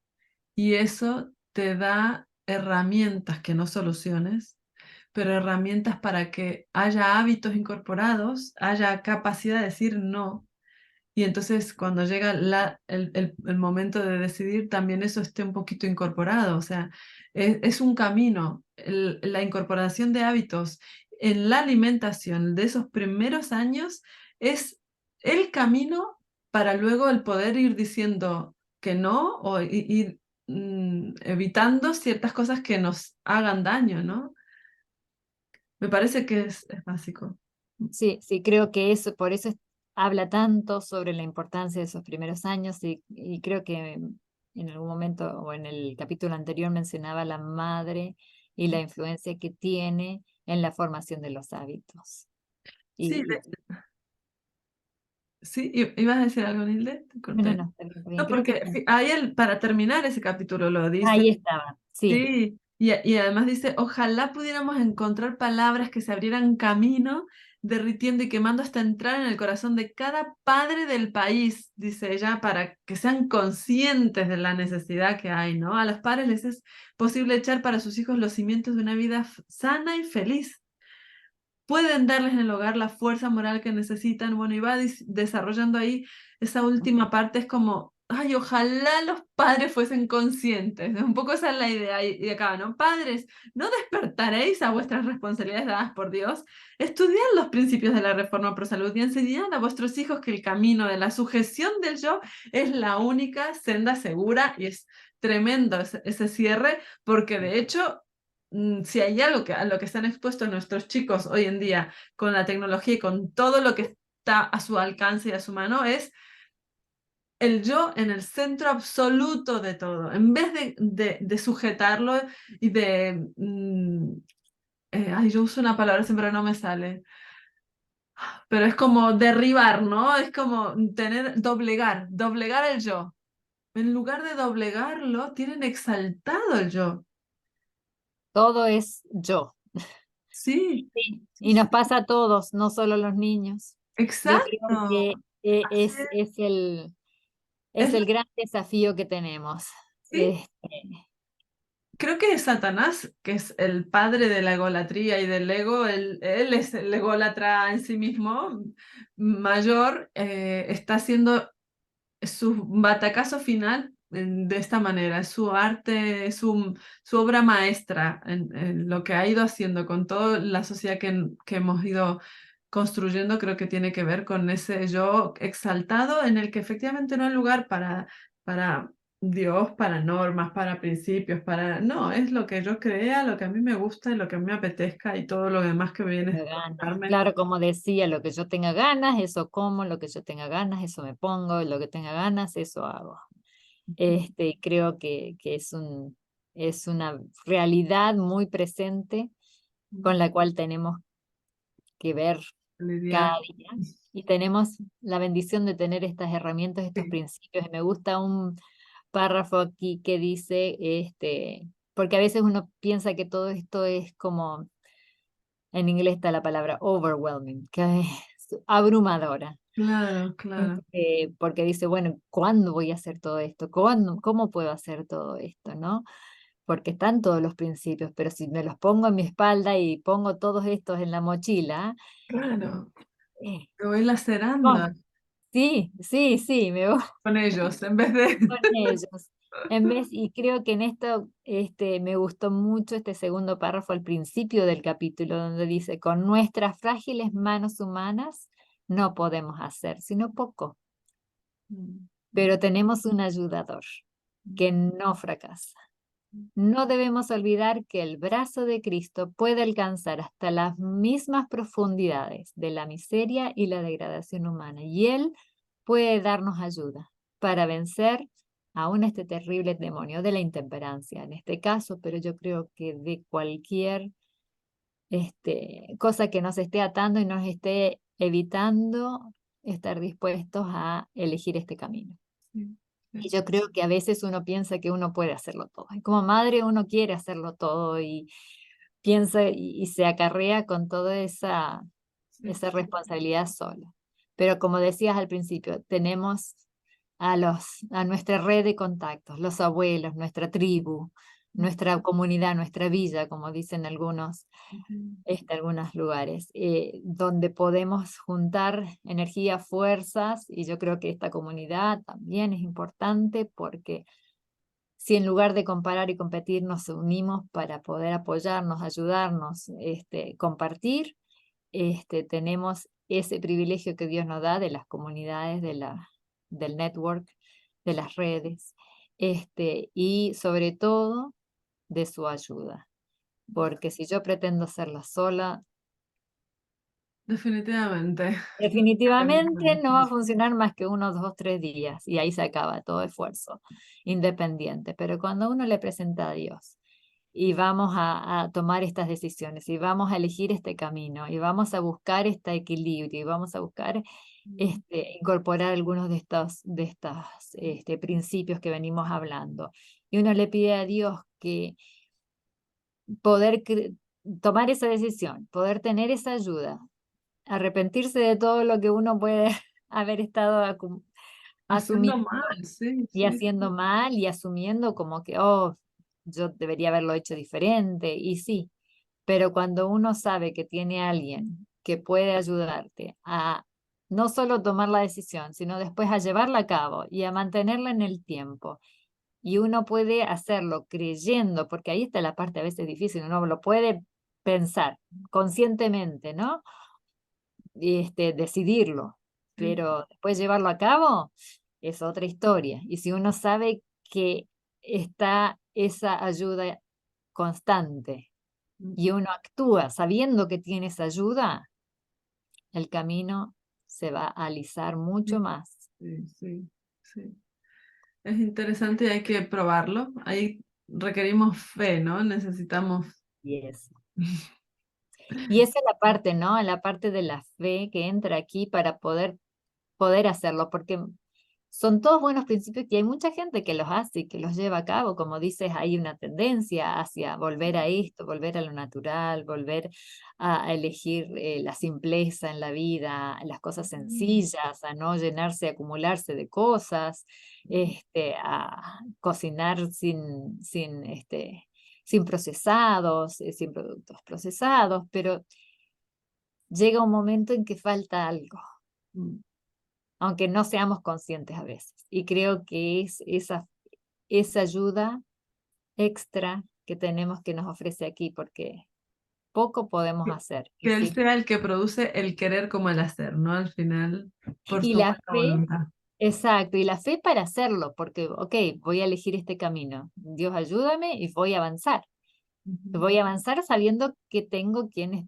Speaker 1: y eso te da herramientas que no soluciones, pero herramientas para que haya hábitos incorporados, haya capacidad de decir no. Y entonces cuando llega el momento de decidir, también eso esté un poquito incorporado. O sea, es un camino. La incorporación de hábitos en la alimentación de esos primeros años es el camino para luego el poder ir diciendo que no o ir evitando ciertas cosas que nos hagan daño, ¿no? Me parece que es básico.
Speaker 2: Sí, sí, creo que eso, por eso habla tanto sobre la importancia de esos primeros años y creo que en algún momento o en el capítulo anterior mencionaba la madre y la influencia que tiene en la formación de los hábitos.
Speaker 1: Sí,
Speaker 2: Y,
Speaker 1: sí, ¿ibas a decir algo, Nilde? Te
Speaker 2: bueno,
Speaker 1: corté.
Speaker 2: no, está bien, está bien.
Speaker 1: No,
Speaker 2: Creo que
Speaker 1: porque para terminar ese capítulo lo dice.
Speaker 2: ahí estaba, sí.
Speaker 1: Sí, y además dice, ojalá pudiéramos encontrar palabras que se abrieran camino, derritiendo y quemando hasta entrar en el corazón de cada padre del país, dice ella, para que sean conscientes de la necesidad que hay, ¿no? A los padres les es posible echar para sus hijos los cimientos de una vida sana y feliz. Pueden darles en el hogar la fuerza moral que necesitan. Bueno, y va desarrollando ahí esa última parte, es como, ay, ojalá los padres fuesen conscientes. Un poco esa es la idea y acá, ¿no? Padres, ¿no despertaréis a vuestras responsabilidades dadas por Dios? Estudiad los principios de la reforma pro salud y enseñad a vuestros hijos que el camino de la sujeción del yo es la única senda segura, y es tremendo ese cierre, porque de hecho si hay algo a lo que están expuestos nuestros chicos hoy en día con la tecnología y con todo lo que está a su alcance y a su mano, es el yo en el centro absoluto de todo. En vez de sujetarlo y de... ay, yo uso una palabra, siempre no me sale, pero es como derribar, ¿no? Es como doblegar el yo. En lugar de doblegarlo, tienen exaltado el yo.
Speaker 2: Todo es yo.
Speaker 1: Sí,
Speaker 2: Sí,
Speaker 1: sí,
Speaker 2: y
Speaker 1: sí.
Speaker 2: nos pasa a todos, no solo a los niños. Yo creo
Speaker 1: Exacto.
Speaker 2: que
Speaker 1: Así
Speaker 2: es
Speaker 1: es.
Speaker 2: el gran desafío que tenemos.
Speaker 1: Sí, creo que es Satanás, que es el padre de la egolatría y del ego, él es el ególatra en sí mismo, mayor, está haciendo su batacazo final de esta manera, es su arte, es su obra maestra en lo que ha ido haciendo con toda la sociedad que hemos ido construyendo. Creo que tiene que ver con ese yo exaltado en el que efectivamente no hay lugar para Dios, para normas, para principios, para... No, es lo que yo crea, lo que a mí me gusta y lo que a mí me apetezca, y todo lo demás que viene
Speaker 2: tenga
Speaker 1: a
Speaker 2: ganas.
Speaker 1: tocarme.
Speaker 2: Claro, como decía, lo que yo tenga ganas, eso como, lo que yo tenga ganas, eso me pongo, lo que tenga ganas, eso hago. Creo que es una realidad muy presente con la cual tenemos que ver cada
Speaker 1: Lidiar.
Speaker 2: día y tenemos la bendición de tener estas herramientas, estos
Speaker 1: Sí,
Speaker 2: principios. Y me gusta un párrafo aquí que dice, porque a veces uno piensa que todo esto es como, en inglés está la palabra overwhelming, que es abrumadora.
Speaker 1: claro, claro.
Speaker 2: Porque dice, bueno, ¿cuándo voy a hacer todo esto? ¿Cuándo, cómo puedo hacer todo esto? ¿No? Porque están todos los principios, pero si me los pongo en mi espalda y pongo todos estos en la mochila,
Speaker 1: Claro,
Speaker 2: eh,
Speaker 1: me voy lacerando
Speaker 2: oh, sí, sí, sí, me voy
Speaker 1: con ellos en vez de...
Speaker 2: con ellos. Y creo que en esto me gustó mucho este segundo párrafo al principio del capítulo, donde dice, con nuestras frágiles manos humanas no podemos hacer sino poco, pero tenemos un ayudador que no fracasa. No debemos olvidar que el brazo de Cristo puede alcanzar hasta las mismas profundidades de la miseria y la degradación humana, y Él puede darnos ayuda para vencer aún este terrible demonio de la intemperancia, en este caso, pero yo creo que de cualquier cosa que nos esté atando y nos esté evitando estar dispuestos a elegir este camino.
Speaker 1: Sí,
Speaker 2: Y
Speaker 1: sí,
Speaker 2: yo creo que a veces uno piensa que uno puede hacerlo todo. Y como madre uno quiere hacerlo todo y piensa y se acarrea con toda
Speaker 1: sí,
Speaker 2: esa responsabilidad sola. Pero como decías al principio, tenemos a nuestra red de contactos, los abuelos, nuestra tribu, nuestra comunidad, nuestra villa, como dicen
Speaker 1: ujú,
Speaker 2: algunos lugares, donde podemos juntar energía, fuerzas, y yo creo que esta comunidad también es importante porque si en lugar de comparar y competir nos unimos para poder apoyarnos, ayudarnos, compartir, tenemos ese privilegio que Dios nos da de las comunidades, del network, de las redes, y sobre todo de su ayuda. Porque si yo pretendo hacerla sola,
Speaker 1: definitivamente.
Speaker 2: definitivamente no va a funcionar más que 1, 2, 3 días y ahí se acaba todo esfuerzo independiente. Pero cuando uno le presenta a Dios y vamos a tomar estas decisiones y vamos a elegir este camino y vamos a buscar este equilibrio y vamos a buscar incorporar algunos de estos principios que venimos hablando. Y uno le pide a Dios poder tomar esa decisión, poder tener esa ayuda, arrepentirse de todo lo que uno puede haber estado
Speaker 1: Haciendo
Speaker 2: asumiendo
Speaker 1: mal, sí,
Speaker 2: y
Speaker 1: sí,
Speaker 2: haciendo
Speaker 1: sí.
Speaker 2: mal y asumiendo como que, oh, yo debería haberlo hecho diferente, y sí, pero cuando uno sabe que tiene a alguien que puede ayudarte a no solo tomar la decisión, sino después a llevarla a cabo y a mantenerla en el tiempo, y uno puede hacerlo creyendo, porque ahí está la parte a veces difícil, uno lo puede pensar conscientemente, ¿no? Decidirlo,
Speaker 1: Sí.
Speaker 2: pero después llevarlo a cabo es otra historia. Y si uno sabe que está esa ayuda constante y
Speaker 1: Mm,
Speaker 2: uno actúa sabiendo que tiene esa ayuda, el camino se va a alisar mucho
Speaker 1: sí,
Speaker 2: más.
Speaker 1: sí, sí, sí. Es interesante y hay que probarlo. Ahí requerimos fe, ¿no? Necesitamos.
Speaker 2: Y eso. Y esa es la parte, ¿no? La parte de la fe que entra aquí para poder hacerlo, porque son todos buenos principios que hay mucha gente que los hace y que los lleva a cabo. Como dices, hay una tendencia hacia volver a esto, volver a lo natural, volver a elegir la simpleza en la vida, las cosas
Speaker 1: Mm,
Speaker 2: sencillas, a no llenarse, acumularse de cosas, a cocinar sin procesados, sin productos procesados, pero llega un momento en que falta algo,
Speaker 1: mm.
Speaker 2: aunque no seamos conscientes a veces. Y creo que es esa ayuda extra que tenemos que nos ofrece aquí, porque poco podemos hacer. Y
Speaker 1: Que él
Speaker 2: sí,
Speaker 1: sea el que produce el querer como el hacer, ¿no? Al final, por
Speaker 2: y
Speaker 1: su
Speaker 2: la
Speaker 1: buena
Speaker 2: fe,
Speaker 1: voluntad.
Speaker 2: exacto, y la fe para hacerlo, porque, ok, voy a elegir este camino. Dios ayúdame y voy a avanzar.
Speaker 1: Ujú.
Speaker 2: Voy a avanzar sabiendo que tengo quien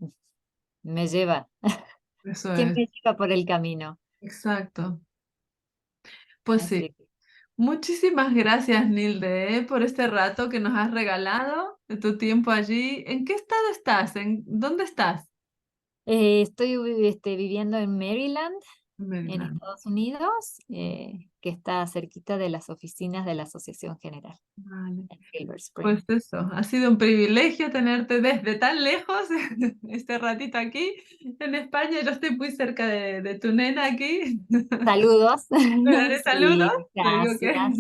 Speaker 2: me lleva,
Speaker 1: Eso
Speaker 2: quien
Speaker 1: es,
Speaker 2: me lleva por el camino.
Speaker 1: exacto. Pues sí.
Speaker 2: Así que
Speaker 1: Muchísimas gracias, Nilde, por este rato que nos has regalado de tu tiempo allí. ¿En qué estado estás? ¿En dónde estás?
Speaker 2: estoy viviendo en Maryland,
Speaker 1: En
Speaker 2: en
Speaker 1: Maryland.
Speaker 2: Estados Unidos, que está cerquita de las oficinas de la Asociación General
Speaker 1: Vale.
Speaker 2: en Silver
Speaker 1: Pues
Speaker 2: Spring.
Speaker 1: eso, ha sido un privilegio tenerte desde tan lejos, este ratito aquí en España. Yo estoy muy cerca de tu nena aquí.
Speaker 2: Saludos.
Speaker 1: Le daré saludos.
Speaker 2: Sí,
Speaker 1: Le digo
Speaker 2: gracias.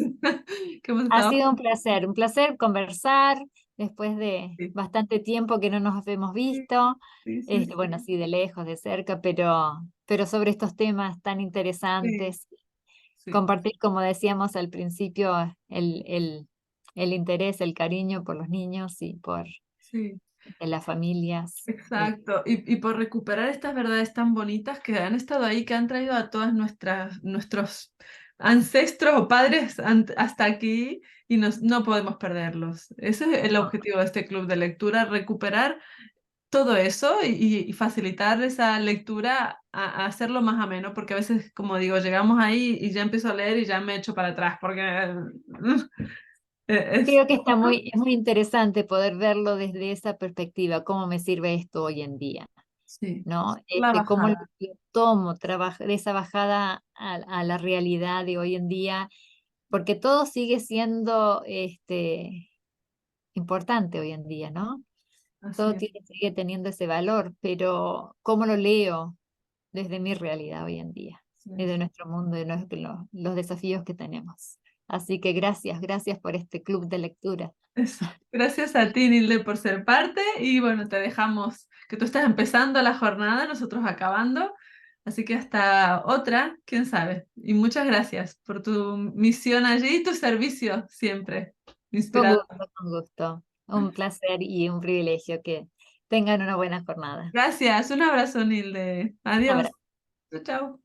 Speaker 1: que hemos
Speaker 2: Ha
Speaker 1: estado
Speaker 2: sido
Speaker 1: juntos.
Speaker 2: un placer conversar después de
Speaker 1: Sí,
Speaker 2: bastante tiempo que no nos hemos
Speaker 1: sí,
Speaker 2: visto.
Speaker 1: sí, sí,
Speaker 2: Bueno, sí, de lejos, de cerca, pero sobre estos temas tan
Speaker 1: sí,
Speaker 2: interesantes,
Speaker 1: sí,
Speaker 2: compartir, como decíamos al principio, el interés, el cariño por los niños y por
Speaker 1: sí.
Speaker 2: las familias.
Speaker 1: Exacto, y por recuperar estas verdades tan bonitas que han estado ahí, que han traído a todas nuestros ancestros o padres hasta aquí y no podemos perderlos. Ese es el objetivo de este club de lectura, recuperar todo eso y facilitar esa lectura a hacerlo más ameno, porque a veces, como digo, llegamos ahí y ya empiezo a leer y ya me echo para atrás, porque es...
Speaker 2: Creo que es muy interesante poder verlo desde esa perspectiva, cómo me sirve esto hoy en día,
Speaker 1: Sí,
Speaker 2: ¿no?
Speaker 1: la
Speaker 2: Cómo
Speaker 1: bajada.
Speaker 2: lo tomo, de esa bajada a la realidad de hoy en día, porque todo sigue siendo importante hoy en día, ¿no?
Speaker 1: Así
Speaker 2: Todo
Speaker 1: es.
Speaker 2: sigue teniendo ese valor, pero ¿cómo lo leo desde mi realidad hoy en día,
Speaker 1: Así
Speaker 2: desde
Speaker 1: es.
Speaker 2: nuestro mundo, de los desafíos que tenemos? Así que gracias por este club de lectura.
Speaker 1: Eso. Gracias a ti, Nilde, por ser parte y bueno, te dejamos que tú estás empezando la jornada, nosotros acabando, así que hasta otra, quién sabe. Y muchas gracias por tu misión allí y tu servicio siempre.
Speaker 2: Con
Speaker 1: Inspirador.
Speaker 2: gusto, con gusto. Un placer y un privilegio que tengan una buena jornada.
Speaker 1: Gracias, un abrazo, Nilde.
Speaker 2: Un
Speaker 1: Adiós.
Speaker 2: abrazo.
Speaker 1: Chao, chao.